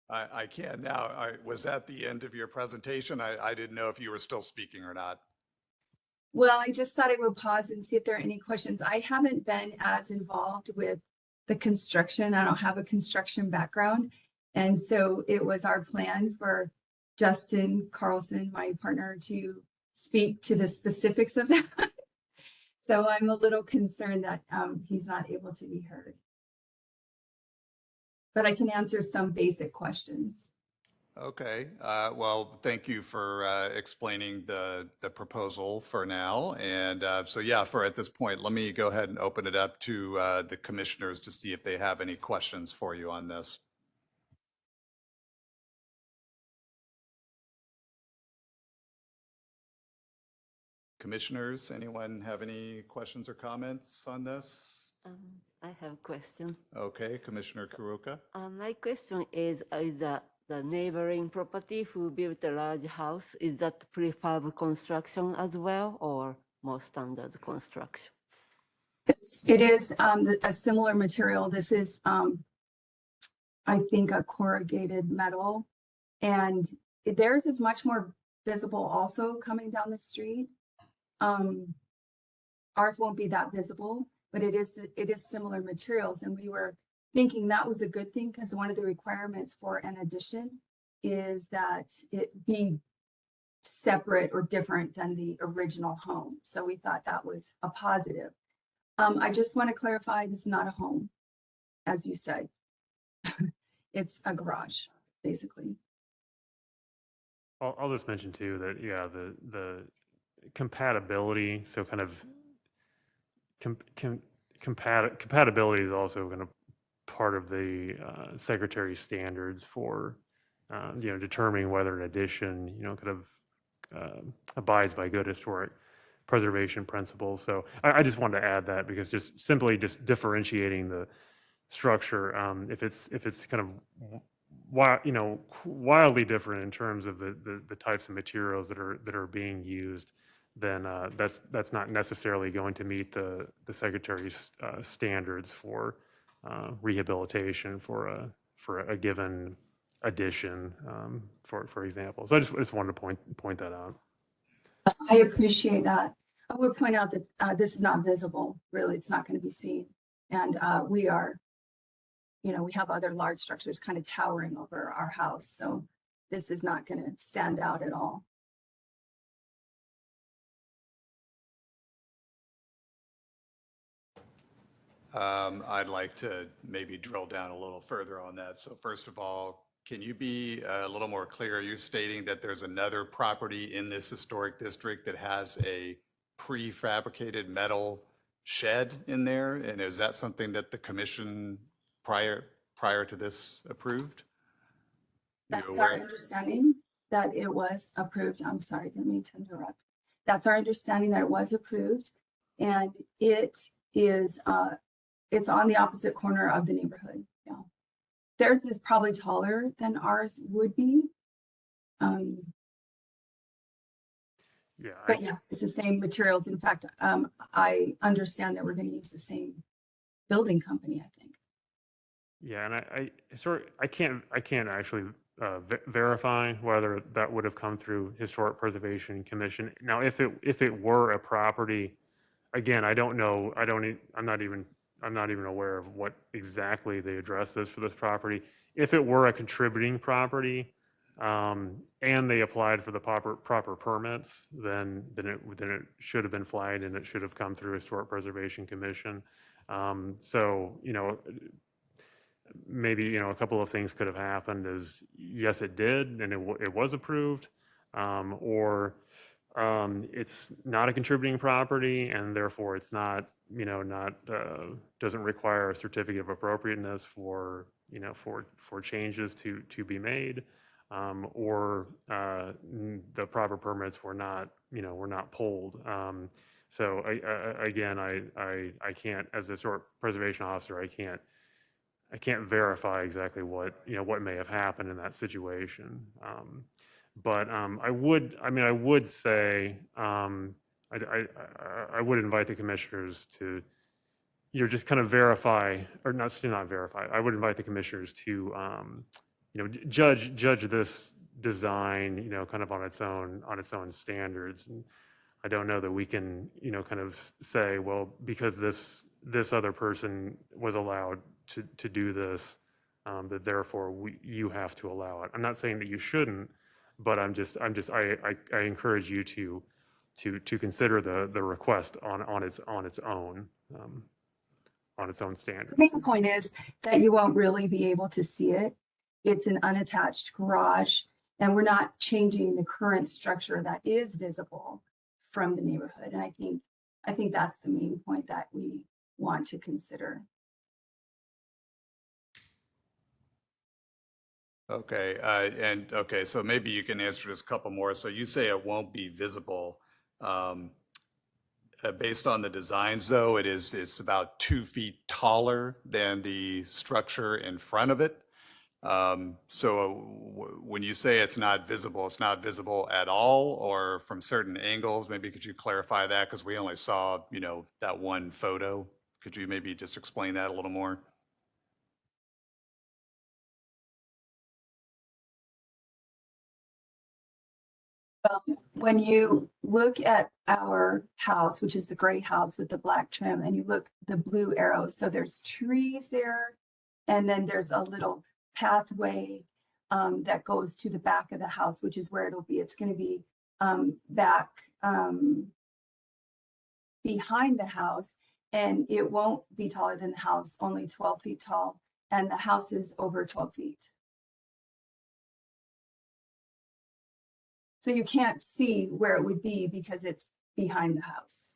I can now. Was that the end of your presentation? I didn't know if you were still speaking or not. Well, I just thought I would pause and see if there are any questions. I haven't been as involved with the construction. I don't have a construction background. And so it was our plan for Justin Carlson, my partner, to speak to the specifics of that. So I'm a little concerned that he's not able to be heard. But I can answer some basic questions. Okay, well, thank you for explaining the proposal for now. And so yeah, at this point, let me go ahead and open it up to the commissioners to see if they have any questions for you on this. Commissioners, anyone have any questions or comments on this? I have a question. Okay, Commissioner Kuruka. My question is the neighboring property who built a large house, is that prefab construction as well, or more standard construction? It is a similar material. This is, I think, a corrugated metal, and theirs is much more visible also coming down the street. Ours won't be that visible, but it is similar materials, and we were thinking that was a good thing because one of the requirements for an addition is that it be separate or different than the original home. So we thought that was a positive. I just want to clarify, this is not a home, as you said. It's a garage, basically. I'll just mention too that, yeah, the compatibility, so kind of compatibility is also kind of part of the Secretary's standards for determining whether an addition kind of abides by good historic preservation principles. So I just wanted to add that, because just simply differentiating the structure, if it's kind of wildly different in terms of the types of materials that are being used, then that's not necessarily going to meet the Secretary's standards for rehabilitation for a given addition, for example. So I just wanted to point that out. I appreciate that. I would point out that this is not visible, really. It's not going to be seen. And we are, we have other large structures kind of towering over our house. So this is not going to stand out at all. I'd like to maybe drill down a little further on that. So first of all, can you be a little more clear? Are you stating that there's another property in this historic district that has a prefabricated metal shed in there? And is that something that the commission prior to this approved? That's our understanding that it was approved. I'm sorry, didn't mean to interrupt. That's our understanding that it was approved, and it is it's on the opposite corner of the neighborhood. Yeah, theirs is probably taller than ours would be. Yeah, but yeah, it's the same materials. In fact, I understand that we're going to use the same building company, I think. Yeah, and I can't actually verify whether that would have come through Historic Preservation Commission. Now, if it were a property, again, I don't know. I'm not even aware of what exactly the address is for this property. If it were a contributing property, and they applied for the proper permits, then it should have been flagged and it should have come through Historic Preservation Commission. So, maybe, a couple of things could have happened is, yes, it did, and it was approved, or it's not a contributing property, and therefore it's not, doesn't require a certificate of appropriateness for changes to be made, or the proper permits were not pulled. So again, I can't, as a historic preservation officer, I can't verify exactly what may have happened in that situation. But I would say, I would invite the commissioners to, just kind of verify, or not verify. I would invite the commissioners to, judge this design, kind of on its own standards. And I don't know that we can, kind of say, well, because this other person was allowed to do this, that therefore you have to allow it. I'm not saying that you shouldn't, but I encourage you to consider the request on its own standard. The main point is that you won't really be able to see it. It's an unattached garage, and we're not changing the current structure that is visible from the neighborhood. And I think that's the main point that we want to consider. Okay, okay, so maybe you can answer just a couple more. So you say it won't be visible. Based on the designs, though, it's about 2 feet taller than the structure in front of it. So when you say it's not visible at all, or from certain angles? Maybe could you clarify that? Because we only saw, that one photo. Could you maybe just explain that a little more? When you look at our house, which is the gray house with the black trim, and you look the blue arrows, so there's trees there, and then there's a little pathway that goes to the back of the house, which is where it'll be. It's going to be back behind the house, and it won't be taller than the house, only 12 feet tall, and the house is over 12 feet. So you can't see where it would be because it's behind the house,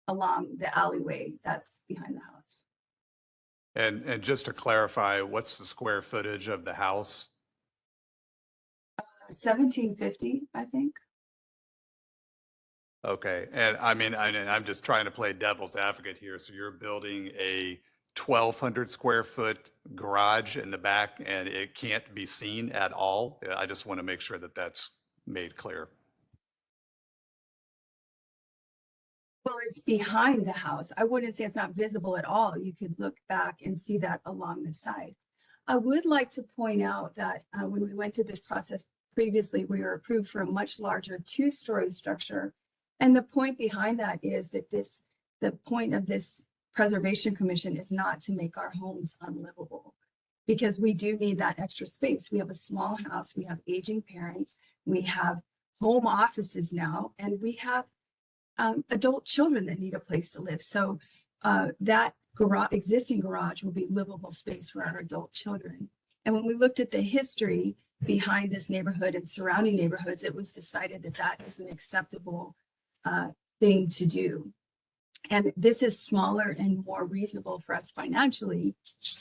along the alleyway that's behind the house. And just to clarify, what's the square footage of the house? 1750, I think. Okay, and I'm just trying to play devil's advocate here. So you're building a 1,200 square foot garage in the back, and it can't be seen at all? I just want to make sure that that's made clear. Well, it's behind the house. I wouldn't say it's not visible at all. You could look back and see that along the side. I would like to point out that when we went through this process previously, we were approved for a much larger 2-story structure. And the point behind that is that the point of this Preservation Commission is not to make our homes unlivable, because we do need that extra space. We have a small house, we have aging parents, we have home offices now, and we have adult children that need a place to live. So that existing garage will be livable space for our adult children. And when we looked at the history behind this neighborhood and surrounding neighborhoods, it was decided that that is an acceptable thing to do. And this is smaller and more reasonable for us financially,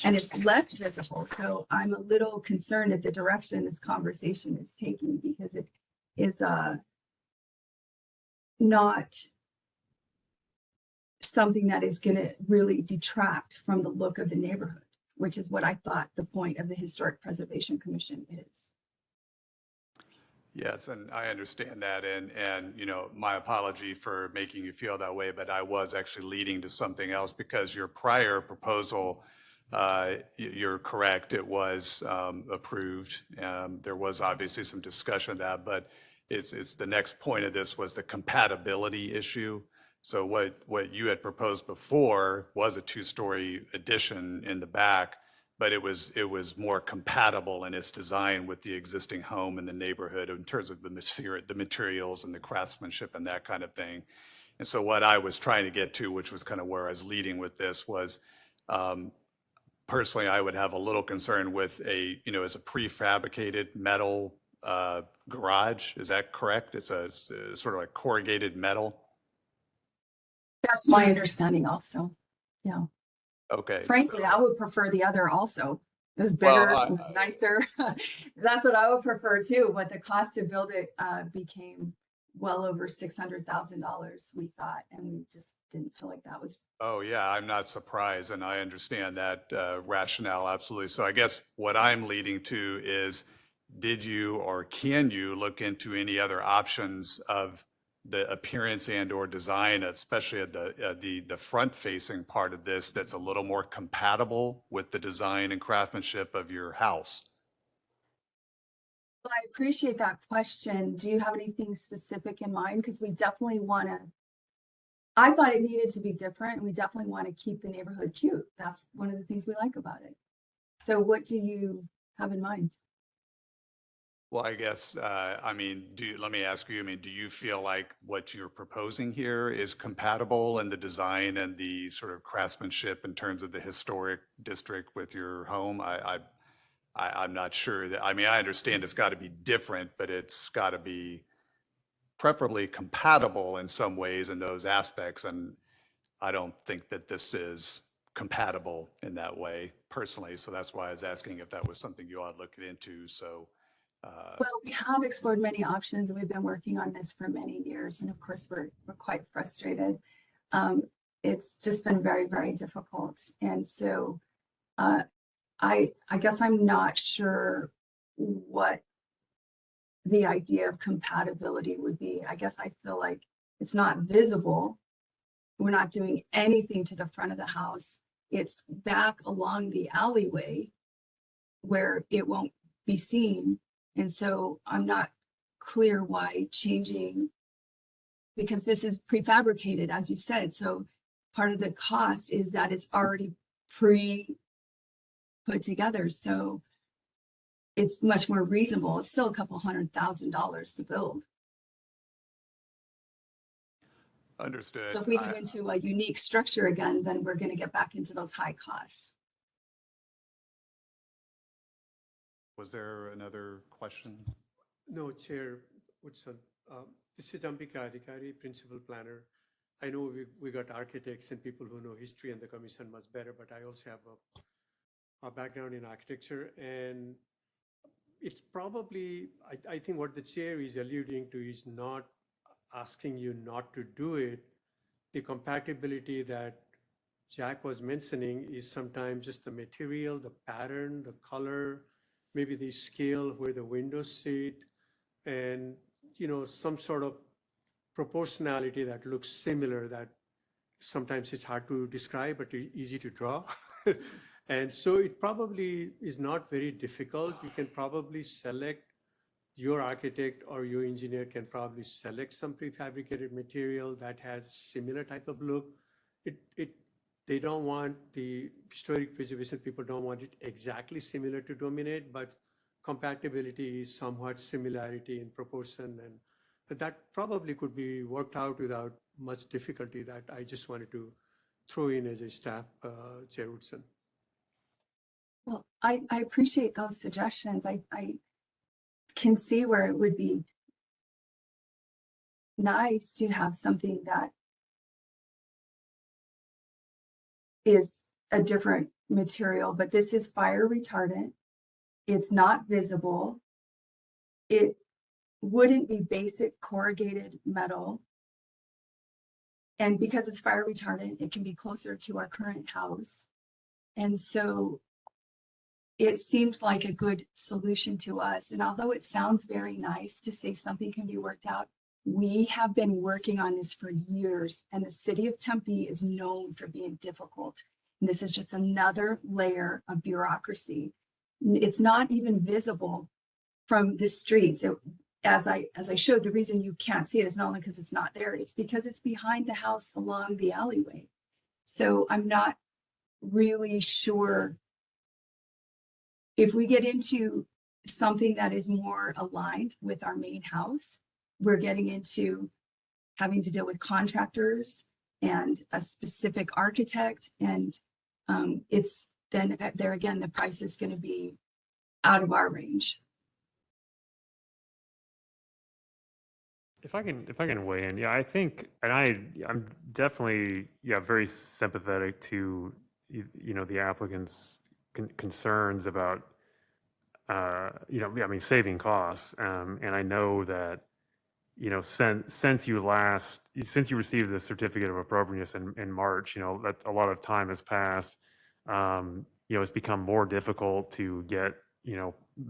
and it's less visible. So I'm a little concerned at the direction this conversation is taking, because it is not something that is going to really detract from the look of the neighborhood, which is what I thought the point of the Historic Preservation Commission is. Yes, and I understand that, and my apology for making you feel that way, but I was actually leading to something else, because your prior proposal You're correct, it was approved. There was obviously some discussion of that, but it's the next point of this was the compatibility issue. So what you had proposed before was a two-story addition in the back, but it was more compatible in its design with the existing home in the neighborhood in terms of the materials and the craftsmanship and that kind of thing. And so what I was trying to get to, which was kind of where I was leading with this, was personally, I would have a little concern with as a prefabricated metal garage. Is that correct? It's sort of like corrugated metal. That's my understanding also. Yeah. Okay. Frankly, so- I would prefer the other also. It was bigger, Well, it was nicer. That's what I would prefer too, but the cost to build it became well over $600,000, we thought, and we just didn't feel like that was. Oh, yeah, I'm not surprised, and I understand that rationale, absolutely. So I guess what I'm leading to is, did you or can you look into any other options of the appearance and/or design, especially at the front-facing part of this, that's a little more compatible with the design and craftsmanship of your house? Well, I appreciate that question. Do you have anything specific in mind? Because we definitely want to, I thought it needed to be different. And we definitely want to keep the neighborhood cute. That's one of the things we like about it. So what do you have in mind? Well, I guess, let me ask you, do you feel like what you're proposing here is compatible in the design and the sort of craftsmanship in terms of the historic district with your home? I'm not sure that, I understand it's got to be different, but it's got to be preferably compatible in some ways in those aspects. And I don't think that this is compatible in that way personally. So that's why I was asking if that was something you ought to look into. So. Well, we have explored many options and we've been working on this for many years. And of course, we're quite frustrated. It's just been very, very difficult. And so I guess I'm not sure what the idea of compatibility would be. I guess I feel like it's not visible. We're not doing anything to the front of the house. It's back along the alleyway where it won't be seen. And so I'm not clear why changing, because this is prefabricated, as you said. So part of the cost is that it's already put together. So it's much more reasonable. It's still a couple $100,000 to build. Understood. So if we get into a unique structure again, then we're going to get back into those high costs. Was there another question? No, Chair Woodson. This is Ambika Adhikari, Principal Planner. I know we got architects and people who know history and the commission much better, but I also have a background in architecture. And it's probably, I think what the chair is alluding to is not asking you not to do it. The compatibility that Jack was mentioning is sometimes just the material, the pattern, the color, maybe the scale where the windows sit, and some sort of proportionality that looks similar, that sometimes it's hard to describe but easy to draw. And so it probably is not very difficult. You can probably select, your architect or your engineer can probably select some prefabricated material that has similar type of look. They don't want, the historic preservation people don't want it exactly similar to dominate, but compatibility is somewhat similarity in proportion, and that probably could be worked out without much difficulty. That I just wanted to throw in as a staff, Chair Woodson. Well, I appreciate those suggestions. I can see where it would be nice to have something that is a different material, but this is fire retardant. It's not visible. It wouldn't be basic corrugated metal. And because it's fire retardant, it can be closer to our current house. And so it seemed like a good solution to us. And although it sounds very nice to say something can be worked out, we have been working on this for years, and the city of Tempe is known for being difficult. And this is just another layer of bureaucracy. It's not even visible from the streets. As I showed, the reason you can't see it is not only because it's not there, it's because it's behind the house along the alleyway. So I'm not really sure if we get into something that is more aligned with our main house, we're getting into having to deal with contractors and a specific architect. And it's then there again, the price is going to be out of our range. If I can weigh in, yeah, I think, and I'm definitely, yeah, very sympathetic to, the applicant's concerns about, saving costs. And I know that, since you received the certificate of appropriateness in March, that a lot of time has passed. It's become more difficult to get,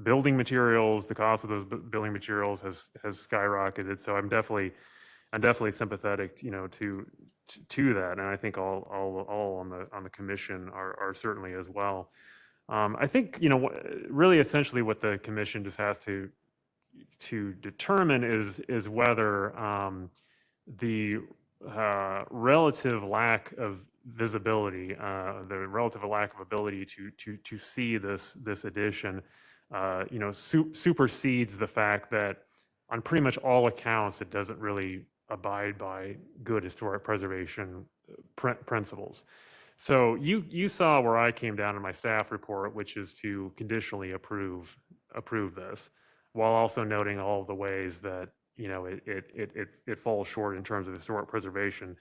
building materials. The cost of those building materials has skyrocketed. So I'm definitely sympathetic, to that. And I think all on the commission are certainly as well. I think, really essentially what the commission just has to determine is whether the relative lack of visibility, the relative lack of ability to see this addition, supersedes the fact that on pretty much all accounts it doesn't really abide by good historic preservation principles. So you saw where I came down in my staff report, which is to conditionally approve this, while also noting all of the ways that it falls short in terms of historic preservation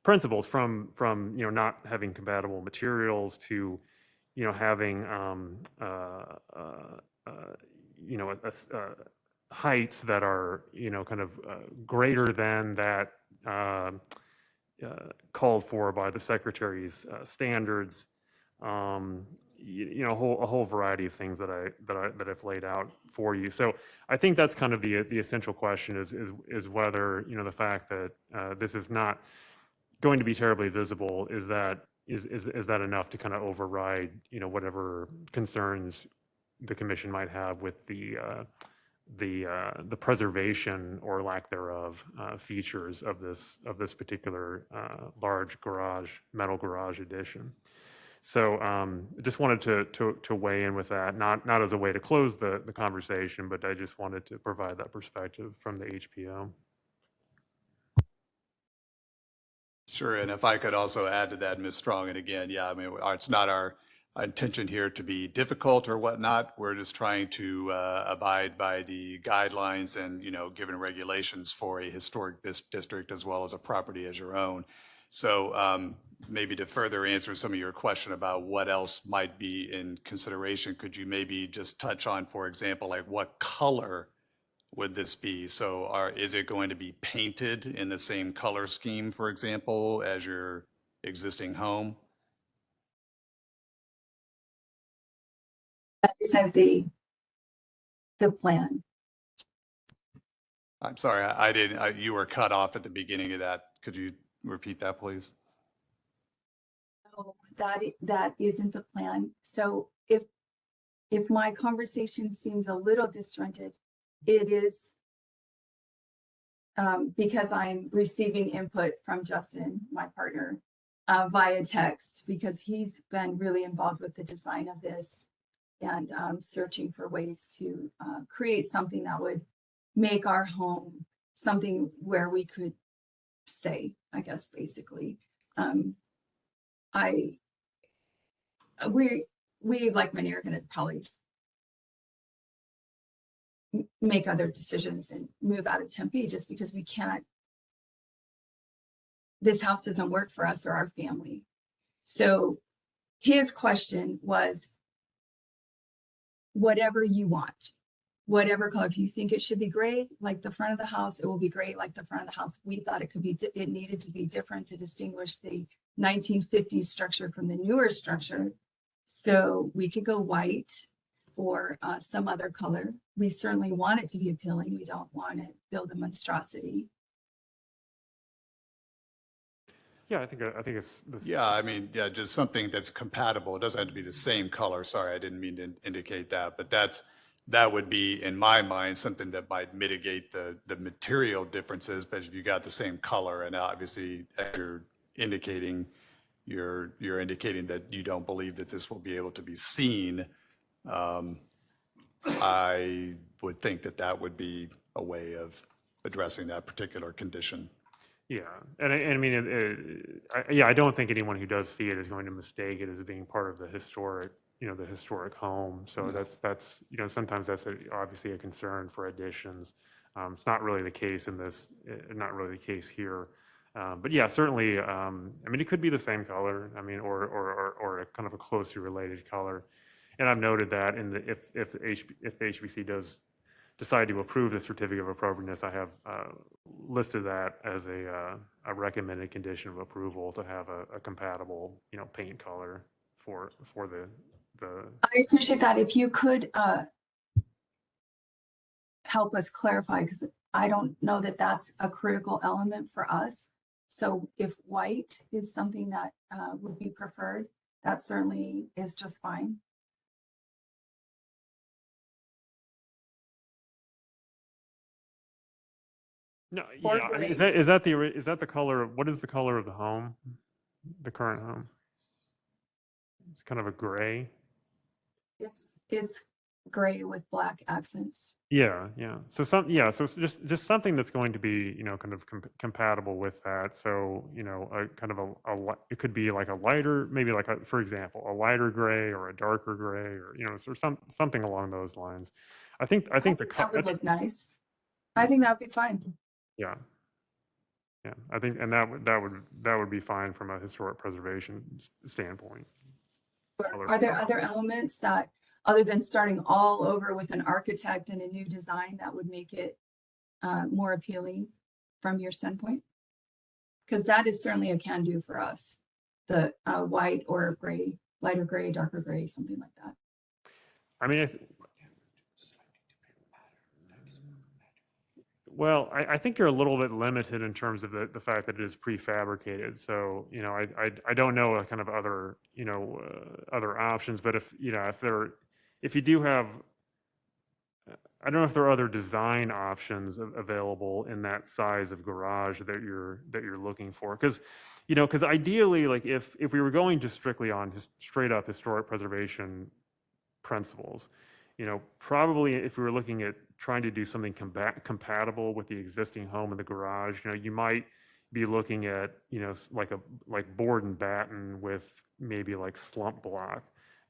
principles, from not having compatible materials to having heights that are kind of greater than that called for by the secretary's standards. A whole variety of things that I've laid out for you. So I think that's kind of the essential question is whether the fact that this is not going to be terribly visible, is that enough to kind of override whatever concerns the commission might have with the preservation or lack thereof features of this particular large metal garage addition. So just wanted to weigh in with that, not as a way to close the conversation, but I just wanted to provide that perspective from the HPO. Sure, and if I could also add to that, Ms. Strong, and again, yeah, I mean, it's not our intention here to be difficult or whatnot. We're just trying to abide by the guidelines and, given regulations for a historic district as well as a property as your own. So maybe to further answer some of your question about what else might be in consideration, could you maybe just touch on, for example, like what color would this be? So is it going to be painted in the same color scheme, for example, as your existing home? That isn't the plan. I'm sorry, I didn't, you were cut off at the beginning of that. Could you repeat that, please? No, that isn't the plan. So if my conversation seems a little disjointed, it is because I'm receiving input from Justin, my partner, via text, because he's been really involved with the design of this and searching for ways to create something that would make our home something where we could stay, I guess, basically. We like many are going to probably make other decisions and move out of Tempe just because we can't, this house doesn't work for us or our family. So his question was, whatever you want, whatever color, if you think it should be gray, like the front of the house, it will be gray like the front of the house. We thought it could be, it needed to be different to distinguish the 1950s structure from the newer structure. So we could go white or some other color. We certainly want it to be appealing. We don't want to build a monstrosity. Yeah, I think it's Yeah, I mean, yeah, just something that's compatible. It doesn't have to be the same color. Sorry, I didn't mean to indicate that, but that would be, in my mind, something that might mitigate the material differences. But if you got the same color, and obviously as you're indicating, you're indicating that you don't believe that this will be able to be seen. I would think that that would be a way of addressing that particular condition. Yeah, and I mean, yeah, I don't think anyone who does see it is going to mistake it as being part of the historic, the historic home. So No. that's sometimes that's obviously a concern for additions. It's not really the case in this, not really the case here. But yeah, certainly, I mean, it could be the same color. I mean, or a kind of a closely related color. And I've noted that if the HBC does decide to approve the certificate of appropriateness, I have listed that as a recommended condition of approval to have a compatible, paint color for the. I appreciate that. If you could help us clarify, because I don't know that that's a critical element for us. So if white is something that would be preferred, that certainly is just fine. No, Or yeah, I mean, gray. is that the color? What is the color of the home, the current home? It's kind of a gray. It's gray with black accents. Yeah, yeah. So so it's just something that's going to be, kind of compatible with that. So, a kind of it could be like a lighter, maybe like for example, a lighter gray or a darker gray, or so something along those lines. I think That would look nice. I think that would be fine. Yeah. Yeah, I think, and that would be fine from a historic preservation standpoint. Are there other elements that, other than starting all over with an architect and a new design, that would make it more appealing from your standpoint? Because that is certainly a can-do for us. The white or gray, lighter gray, darker gray, something like that. I mean, well, I think you're a little bit limited in terms of the fact that it is prefabricated. So, I don't know kind of other, other options, but if you do have, I don't know if there are other design options available in that size of garage that you're looking for. Because ideally, like if we were going just strictly on straight up historic preservation principles, probably if we were looking at trying to do something compatible with the existing home in the garage, you might be looking at, like board and batten with maybe like slump block.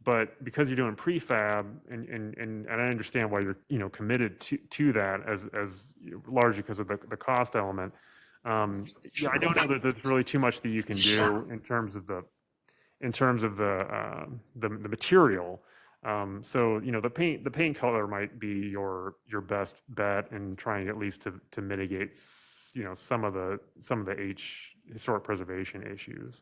But because you're doing prefab, and I understand why you're committed to that as largely because of the cost element. Yeah, I don't know that there's really too much that you can do in terms of the material. So the paint color might be your best bet in trying at least to mitigate some of the historic preservation issues.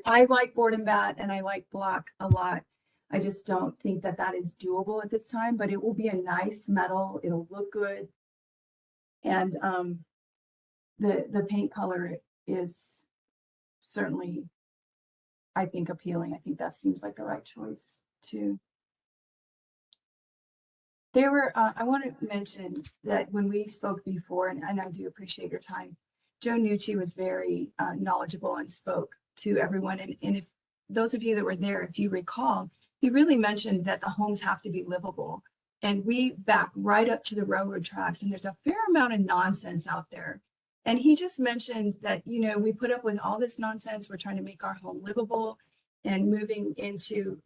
I like board and bat and I like block a lot. I just don't think that that is doable at this time, but it will be a nice metal. It'll look good. And the paint color is certainly, I think, appealing. I think that seems like the right choice too. I want to mention that when we spoke before, and I do appreciate your time, Joe Nucci was very knowledgeable and spoke to everyone. And if those of you that were there, if you recall, he really mentioned that the homes have to be livable. And we back right up to the railroad tracks, and there's a fair amount of nonsense out there. And he just mentioned that, we put up with all this nonsense. We're trying to make our home livable and moving into,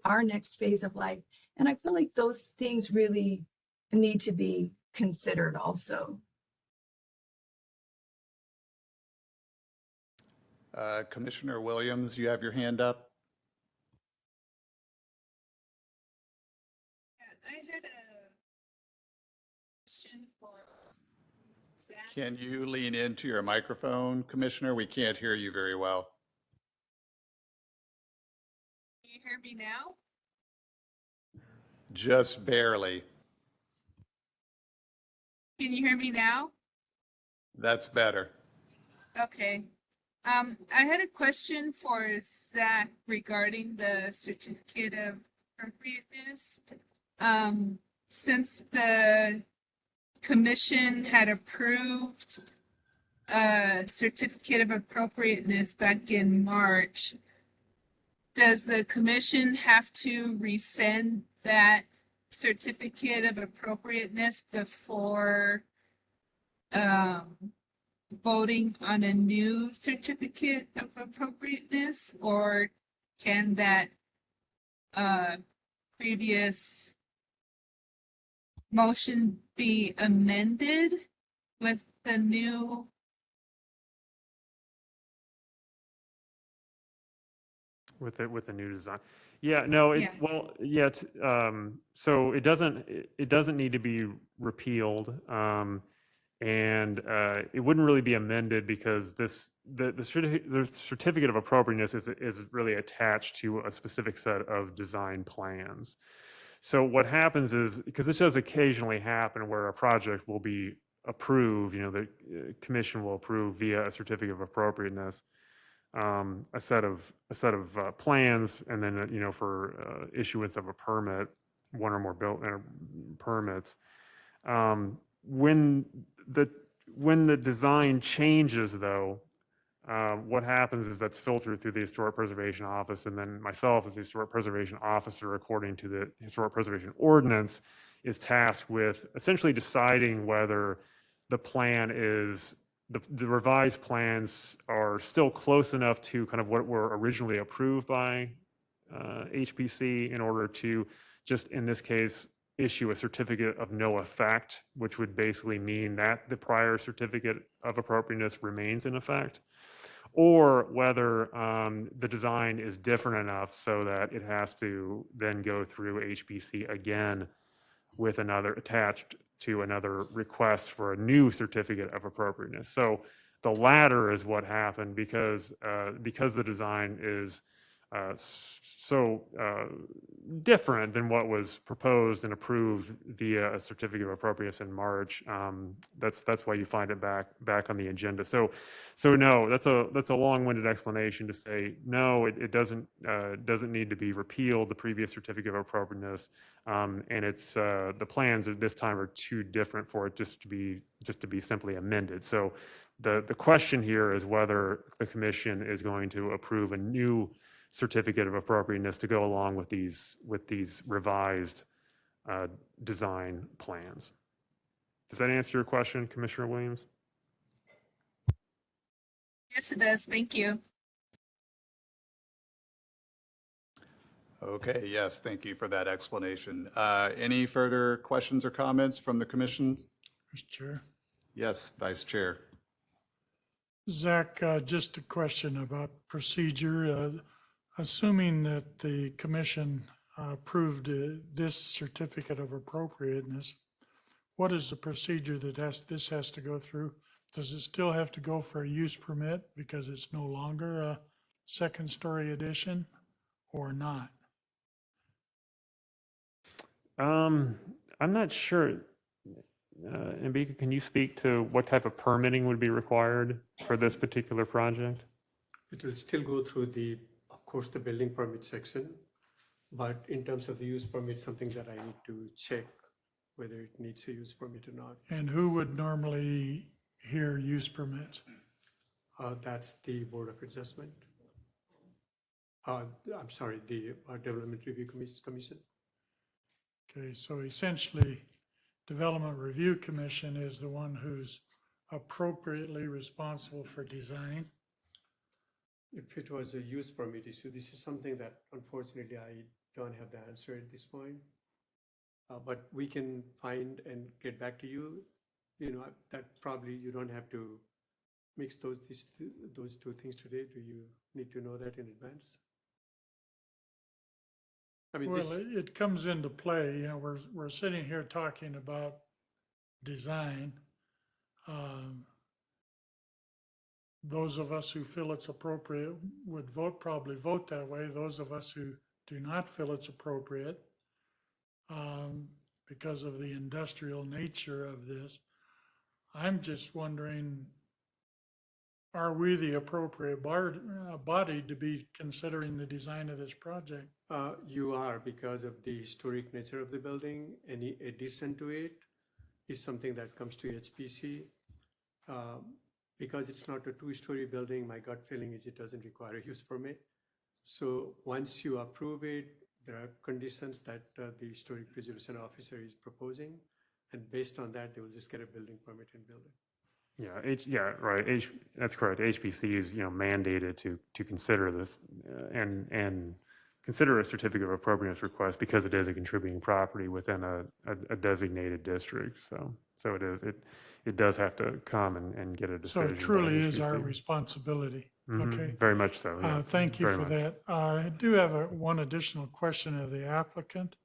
our next phase of life. And I feel like those things really need to be considered also. Commissioner Williams, you have your hand up. I had a question for Zach. Can you lean into your microphone, Commissioner? We can't hear you very well. Can you hear me now? Just barely. Can you hear me now? That's better. Okay. I had a question for Zach regarding the certificate of appropriateness. Since the commission had approved a certificate of appropriateness back in March, does the commission have to rescind that certificate of appropriateness before voting on a new certificate of appropriateness, or can that previous motion be amended with the new? With the new design. Yeah, no, Yeah. so it doesn't need to be repealed. And it wouldn't really be amended because the certificate of appropriateness is really attached to a specific set of design plans. So what happens is, because this does occasionally happen where a project will be approved, the commission will approve via a certificate of appropriateness, a set of plans, and then for issuance of a permit, one or more permits. When the design changes, though, what happens is that's filtered through the Historic Preservation Office, and then myself as the Historic Preservation Officer, according to the Historic Preservation Ordinance, is tasked with essentially deciding whether the plan is, the revised plans are still close enough to kind of what were originally approved by HPC in order to just, in this case, issue a certificate of no effect, which would basically mean that the prior certificate of appropriateness remains in effect, or whether the design is different enough so that it has to then go through HPC again with another attached to another request for a new certificate of appropriateness. So the latter is what happened because the design is so different than what was proposed and approved via a certificate of appropriateness in March. That's why you find it back on the agenda. So no, that's a long-winded explanation to say no. It doesn't need to be repealed, the previous certificate of appropriateness, and it's the plans at this time are too different for it just to be simply amended. So the question here is whether the commission is going to approve a new certificate of appropriateness to go along with these revised design plans. Does that answer your question, Commissioner Williams? Yes, it does. Thank you. Okay, yes, thank you for that explanation. Any further questions or comments from the commission? Mr. Chair. Yes, Vice Chair. Zach, just a question about procedure. Assuming that the commission approved this certificate of appropriateness, what is the procedure that this has to go through? Does it still have to go for a use permit because it's no longer a second story addition or not? I'm not sure. Ambika, can you speak to what type of permitting would be required for this particular project? It will still go through of course, the building permit section, but in terms of the use permit, something that I need to check whether it needs a use permit or not. And who would normally hear use permits? That's the Board of Adjustment. I'm sorry, the Development Review Commission. Okay, so essentially, Development Review Commission is the one who's appropriately responsible for design. If it was a use permit issue, this is something that unfortunately I don't have the answer at this point. But we can find and get back to you. That probably you don't have to mix those two things today. Do you need to know that in advance? I mean, well, it comes into play. We're sitting here talking about design. Those of us who feel it's appropriate would probably vote that way. Those of us who do not feel it's appropriate, because of the industrial nature of this, I'm just wondering are we the appropriate body to be considering the design of this project? You are, because of the historic nature of the building. Any addition to it is something that comes to HPC. Because it's not a two-story building, my gut feeling is it doesn't require a use permit. So once you approve it, there are conditions that the historic preservation officer is proposing. And based on that, they will just get a building permit and build it. Yeah, right. That's correct. HPC is, mandated to consider this and consider a certificate of appropriateness request because it is a contributing property within a designated district. So it does have to come and get a So decision. it truly by is our HPC. responsibility. Mhm, Okay. very much so. Yeah, Thank you very for much. that. I do have one additional question of the applicant.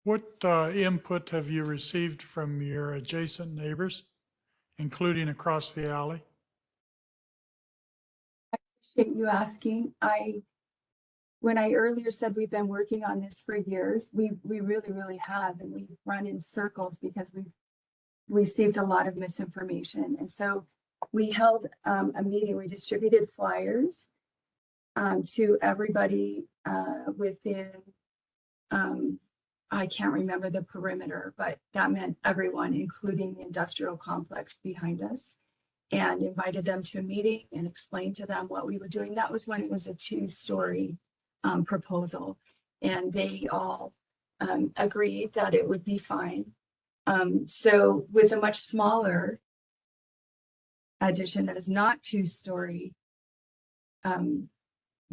What input have you received from your adjacent neighbors, including across the alley? Appreciate you asking. When I earlier said we've been working on this for years, we really, really have, and we've run in circles because we've received a lot of misinformation. And so we held a meeting, we distributed flyers to everybody within, I can't remember the perimeter, but that meant everyone, including the industrial complex behind us, and invited them to a meeting and explained to them what we were doing. That was when it was a two-story proposal, and they all agreed that it would be fine. So with a much smaller addition that is not two-story,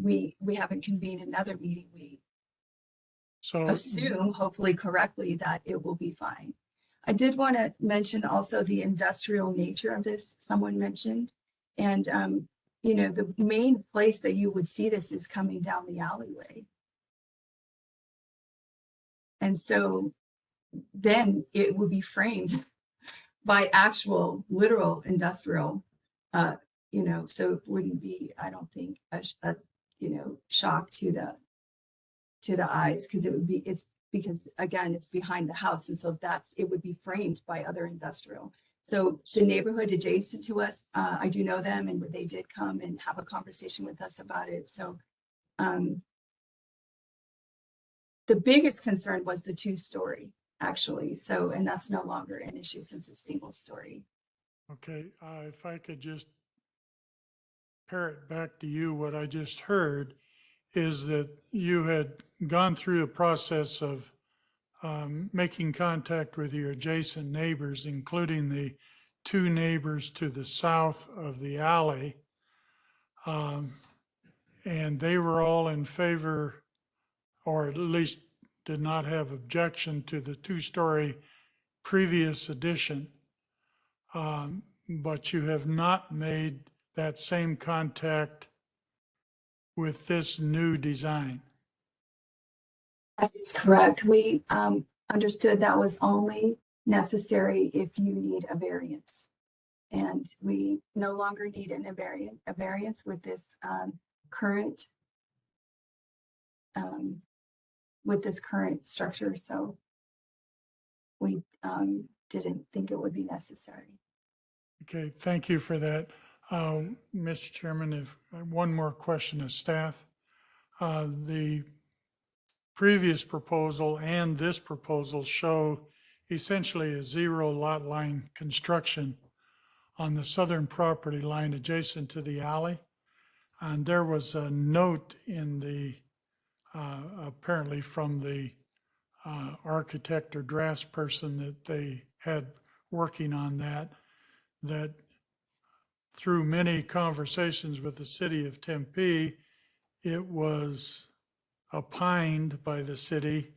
we haven't convened another meeting. We assume, hopefully correctly, that it will be fine. I did want to mention also the industrial nature of this, someone mentioned. And, the main place that you would see this is coming down the alleyway. And so then it will be framed by actual literal industrial, so it wouldn't be, I don't think, a shock to the eyes, because it's because again, it's behind the house. And so it would be framed by other industrial. So the neighborhood adjacent to us, I do know them, and they did come and have a conversation with us about it. So the biggest concern was the two-story, actually. So, and that's no longer an issue since it's single story. Okay, if I could just parrot back to you, what I just heard is that you had gone through a process of making contact with your adjacent neighbors, including the two neighbors to the south of the alley. And they were all in favor, or at least did not have objection to the two-story previous addition. But you have not made that same contact with this new design. That is correct. We understood that was only necessary if you need a variance. And we no longer need a variance with this current structure. So we didn't think it would be necessary. Okay, thank you for that. Mr. Chairman, if one more question of staff. The previous proposal and this proposal show essentially a zero lot line construction on the southern property line adjacent to the alley. And there was a note in the, apparently from the architect or draftsperson that they had working on that through many conversations with the city of Tempe, it was opined by the city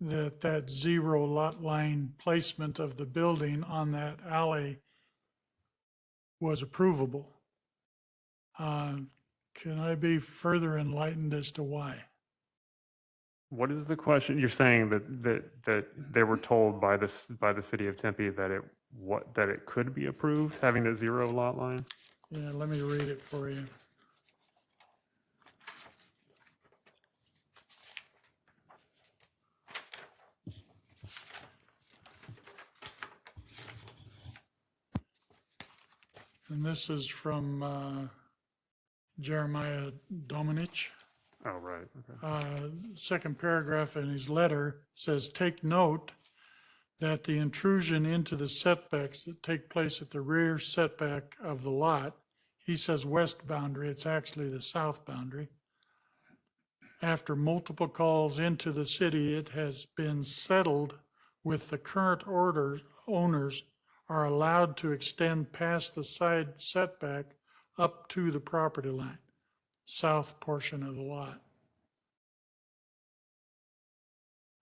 that zero lot line placement of the building on that alley was approvable. Can I be further enlightened as to why? What is the question? You're saying that they were told by the city of Tempe that it could be approved, having a zero lot line? Yeah, let me read it for you. And this is from Jeremiah Dominich. Oh, right, okay. Second paragraph in his letter says, "Take note that the intrusion into the setbacks that take place at the rear setback of the lot," he says west boundary, it's actually the south boundary. "After multiple calls into the city, it has been settled with the current owners are allowed to extend past the side setback up to the property line, south portion of the lot."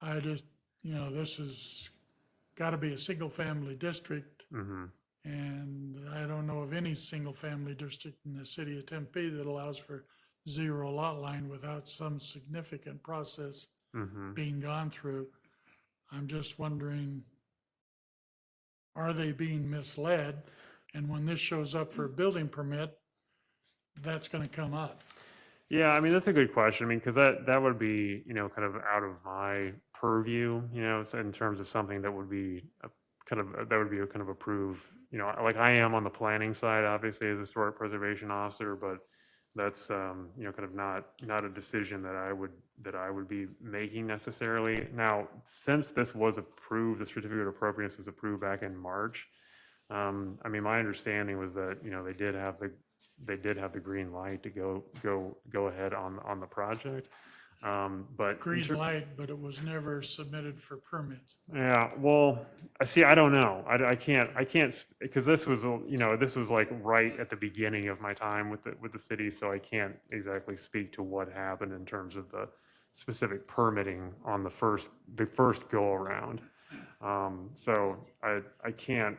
I just, this has got to be a single-family district, and I don't know of any single-family district in the city of Tempe that allows for zero lot line without some significant process being gone through. I'm just wondering, are they being misled? And when this shows up for a building permit, that's going to come up. Yeah, I mean, that's a good question. I mean, because that would be, kind of out of my purview, so in terms of something that would be a kind of approved, like I am on the planning side, obviously, as a historic preservation officer, but that's, kind of not a decision that I would be making necessarily. Now, since this was approved, the certificate of appropriateness was approved back in March. I mean, my understanding was that, they did have the green light to go ahead on the project. But Green light, but it was never submitted for permits. yeah, well, see, I don't know. I can't, because this was, this was like right at the beginning of my time with the city, so I can't exactly speak to what happened in terms of the specific permitting on the first go around. So I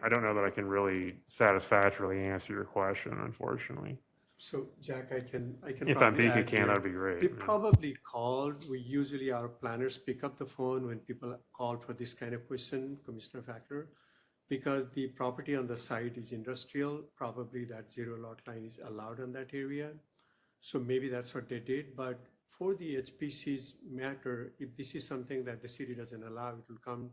don't know that I can really satisfactorily answer your question, unfortunately. So Jack, I can If probably Ambika add can, here. that'd be great. We yeah. probably called, usually our planners pick up the phone when people call for this kind of question, Commissioner Fackler, because the property on the site is industrial, probably that zero lot line is allowed on that area. So maybe that's what they did, but for the HPC's matter, if this is something that the city doesn't allow, it will come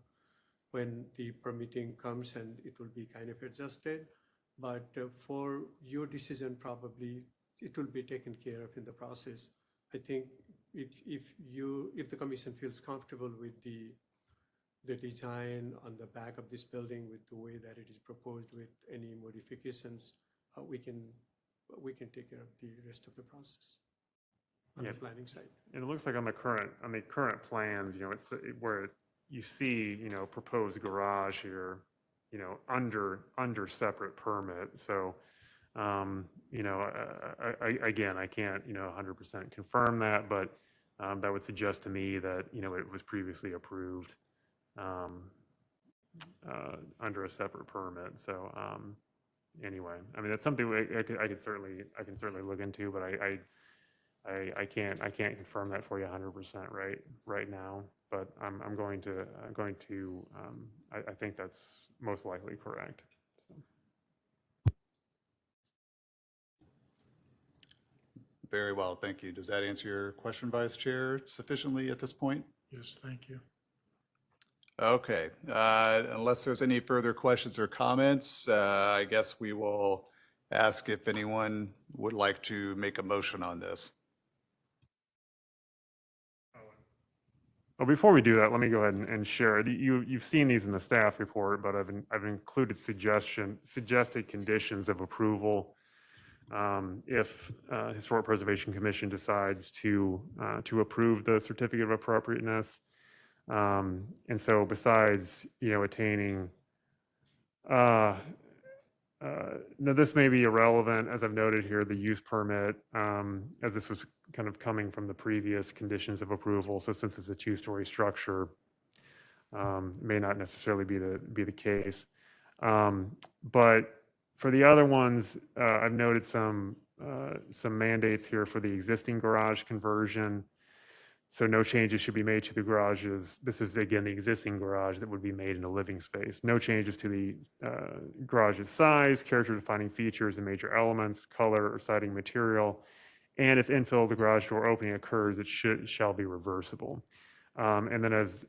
when the permitting comes and it will be kind of adjusted. But for your decision, probably it will be taken care of in the process. I think if the commission feels comfortable with the design on the back of this building, with the way that it is proposed, with any modifications, we can take care of the rest of the process on the planning side. And it looks like on the current plans, it's where you see, proposed garage here, under separate permit. So, again, I can't, 100% confirm that, but that would suggest to me that, it was previously approved under a separate permit. So, anyway, I mean, that's something I can certainly look into, but I can't confirm that for you 100% right now. But I'm going to I think that's most likely correct. So. Very well, thank you. Does that answer your question, Vice Chair, sufficiently at this point? Yes, thank you. Okay, unless there's any further questions or comments, I guess we will ask if anyone would like to make a motion on this. Well, before we do that, let me go ahead and share. You've seen these in the staff report, but I've included suggested conditions of approval if Historic Preservation Commission decides to approve the certificate of appropriateness. And so, besides attaining, now this may be irrelevant, as I've noted here, the use permit, as this was kind of coming from the previous conditions of approval. So since it's a two-story structure, may not necessarily be the case. But for the other ones, I've noted some mandates here for the existing garage conversion. So no changes should be made to the garages. This is, again, the existing garage that would be made in a living space. No changes to the garage's size, character-defining features and major elements, color, or siding material. And if infill of the garage door opening occurs, it shall be reversible. And then as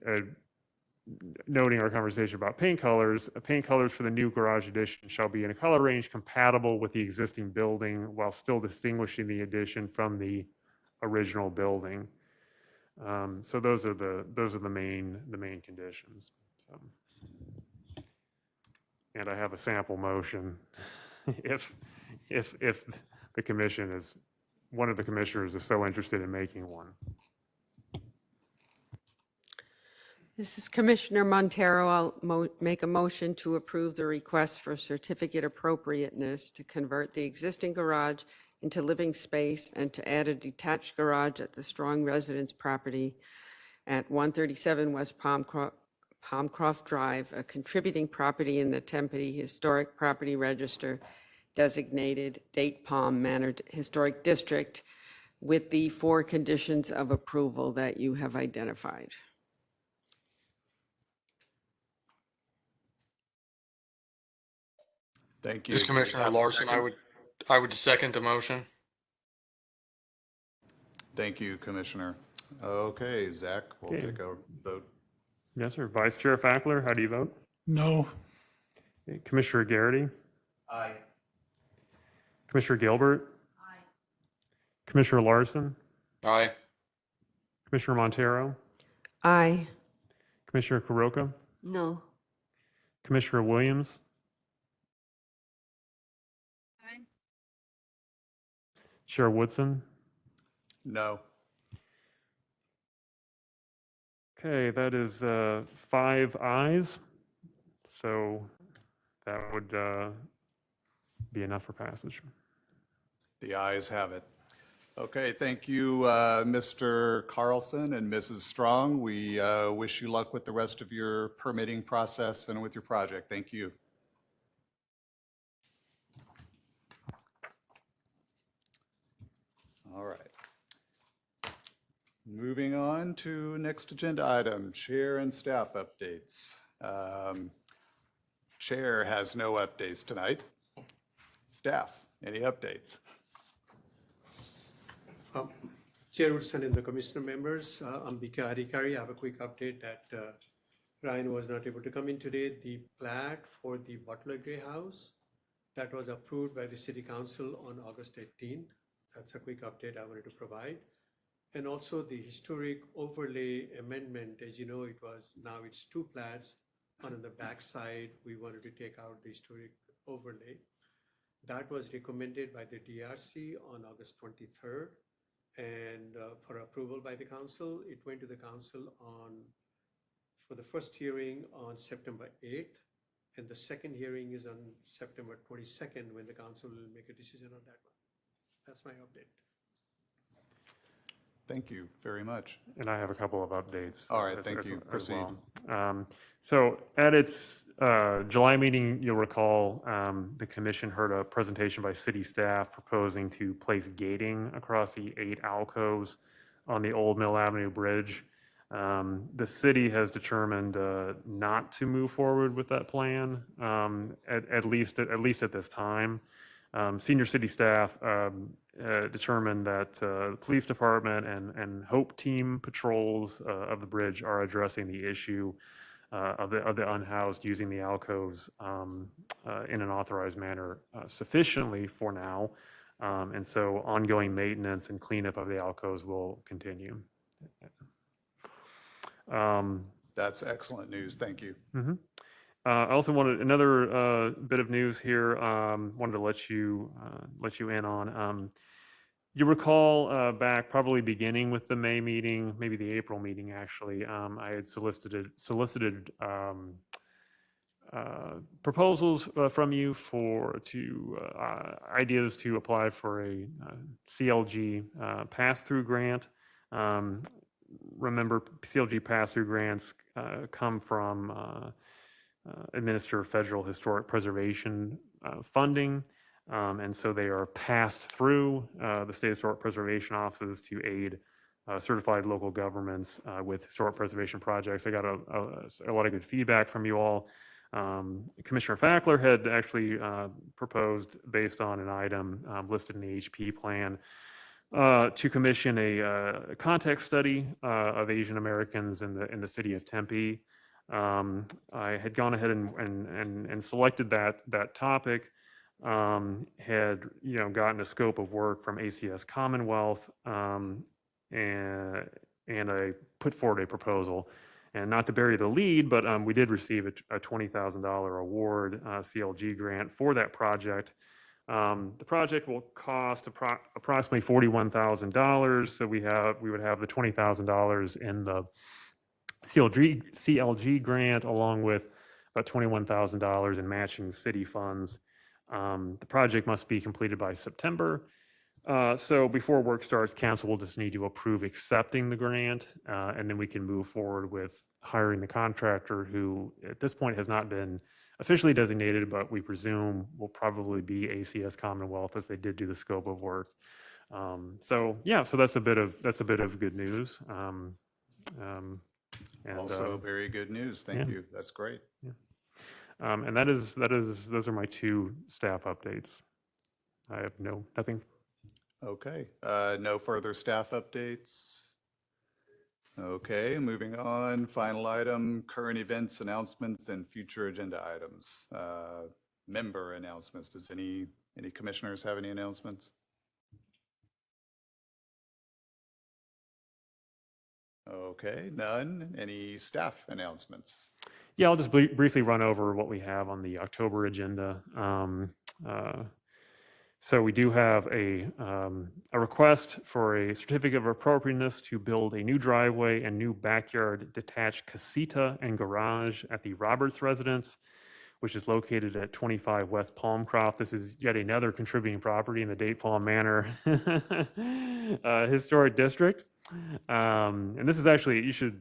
noting our conversation about paint colors for the new garage addition shall be in a color range compatible with the existing building while still distinguishing the addition from the original building. So those are the main conditions. So, and I have a sample motion if the commission is, one of the commissioners is so interested in making one. This is Commissioner Montero. I'll make a motion to approve the request for certificate appropriateness to convert the existing garage into living space and to add a detached garage at the Strong Residence property at 137 West Palmcroft Drive, a contributing property in the Tempe Historic Property Register designated Date Palm Manor Historic District with the 4 conditions of approval that you have identified. Thank you. This is Commissioner Larson. I would second the motion. Thank you, Commissioner. Okay, Zach, we'll Okay. take a vote. Yes, sir. Vice Chair Fackler, how do you vote? No. Okay. Commissioner Garrity, Aye. Commissioner Gilbert, Commissioner Larson, Aye. Commissioner Montero, Aye. Commissioner Kuroka, No. Commissioner Williams, Aye. Chair Woodson. No. Okay, that is 5 ayes. So that would be enough for passage. The ayes have it. Okay, thank you, Mr. Carlson and Mrs. Strong. We wish you luck with the rest of your permitting process and with your project. Thank you. All right. Moving on to next agenda item, chair and staff updates. Chair has no updates tonight. Staff, any updates? Chair Woodson and the commissioner members, Ambika Adhikari, I have a quick update that Ryan was not able to come in today. The plat for the Butler Gray House that was approved by the City Council on August 18th. That's a quick update I wanted to provide. And also the historic overlay amendment, as you know, now it's 2 plats. And on the back side, we wanted to take out the historic overlay. That was recommended by the DRC on August 23rd. And for approval by the council, it went to the council for the first hearing on September 8th. And the second hearing is on September 22nd when the council will make a decision on that one. That's my update. Thank you very much. And I have a couple of updates. All right, thank you. Proceed. Well. So at its July meeting, you'll recall the commission heard a presentation by city staff proposing to place gating across the 8 alcoves on the Old Mill Avenue Bridge. The city has determined not to move forward with that plan, at least at this time. Senior city staff determined that the police department and HOPE team patrols of the bridge are addressing the issue of the unhoused using the alcoves in an authorized manner sufficiently for now. And so ongoing maintenance and cleanup of the alcoves will continue. That's excellent news. Thank you. Mm-hmm. I also wanted another bit of news here. Wanted to let you in on. You recall back probably beginning with the May meeting, maybe the April meeting actually. I had solicited proposals from you for ideas to apply for a CLG pass-through grant. Remember, CLG pass-through grants come from administer federal historic preservation funding, and so they are passed through the state historic preservation offices to aid certified local governments with historic preservation projects. I got a lot of good feedback from you all. Commissioner Fackler had actually proposed, based on an item listed in the HP plan, to commission a context study of Asian Americans in the city of Tempe. I had gone ahead and selected that topic, had gotten a scope of work from ACS Commonwealth, and I put forward a proposal. And not to bury the lead, but we did receive a $20,000 award CLG grant for that project. The project will cost approximately $41,000. So we would have the $20,000 in the CLG grant, along with about $21,000 in matching city funds. The project must be completed by September. So before work starts, council will just need to approve accepting the grant, and then we can move forward with hiring the contractor, who at this point has not been officially designated, but we presume will probably be ACS Commonwealth, as they did do the scope of work. So yeah, so that's a bit of good news. And, Also very good news. Thank you. That's great. Yeah. And those are my 2 staff updates. I have nothing. Okay, no further staff updates. Okay, moving on. Final item, current events, announcements, and future agenda items. Member announcements. Does any commissioners have any announcements? Okay, none. Any staff announcements? Yeah, I'll just briefly run over what we have on the October agenda. So we do have a request for a certificate of appropriateness to build a new driveway and new backyard detached casita and garage at the Roberts residence, which is located at 25 West Palmcroft. This is yet another contributing property in the Date Palm Manor Historic District. And this is actually, you should,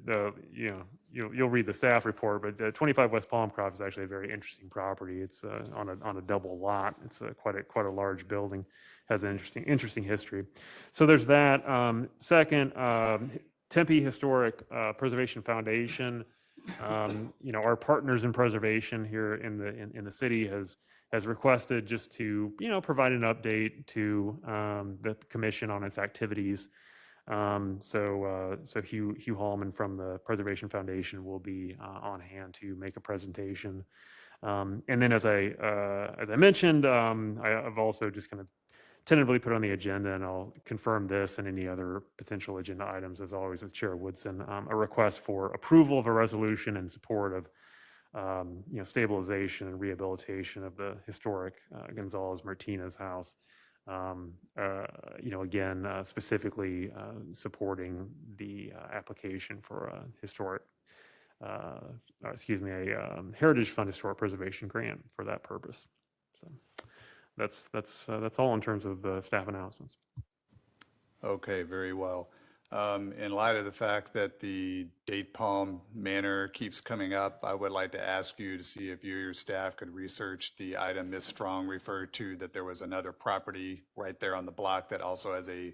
you'll read the staff report, but 25 West Palmcroft is actually a very interesting property. It's on a double lot. It's quite a large building, has an interesting history. So there's that. Second, Tempe Historic Preservation Foundation, our partners in preservation here in the city has requested just to provide an update to the commission on its activities. So Hugh Hallman from the Preservation Foundation will be on hand to make a presentation. And then as I mentioned, I've also just kind of tentatively put on the agenda, and I'll confirm this and any other potential agenda items, as always with Chair Woodson, a request for approval of a resolution in support of stabilization and rehabilitation of the historic Gonzalez Martinez house. Again, specifically supporting the application for a Heritage Fund Historic Preservation Grant for that purpose. So that's all in terms of the staff announcements. Okay, very well. In light of the fact that the Date Palm Manor keeps coming up, I would like to ask you to see if you or your staff could research the item Ms. Strong referred to, that there was another property right there on the block that also has a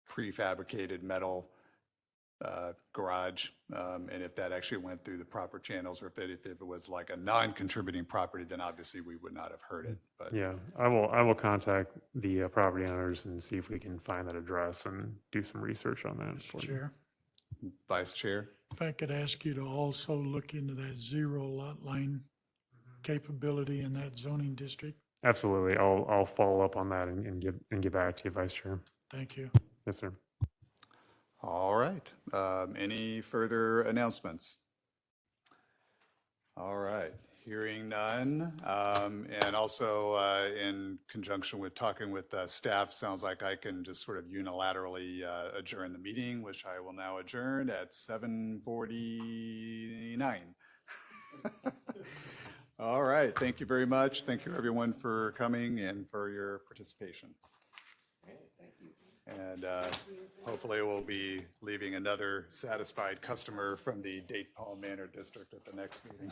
prefabricated metal garage, and if that actually went through the proper channels, or if it was like a non-contributing property, then obviously we would not have heard it. But yeah, I will contact the property owners and see if we can find that address and do some research on that. Mr. Chair, Vice Chair, if I could ask you to also look into that 0 lot line capability in that zoning district. Absolutely, I'll follow up on that and get back to you, Vice Chair. Thank you. Yes, sir. all right. Any further announcements? All right. Hearing none. And also in conjunction with talking with staff, sounds like I can just sort of unilaterally adjourn the meeting, which I will now adjourn at 7:49. All right. Thank you very much. Thank you, everyone, for coming and for your participation. And hopefully we'll be leaving another satisfied customer from the Date Palm Manor District at the next meeting.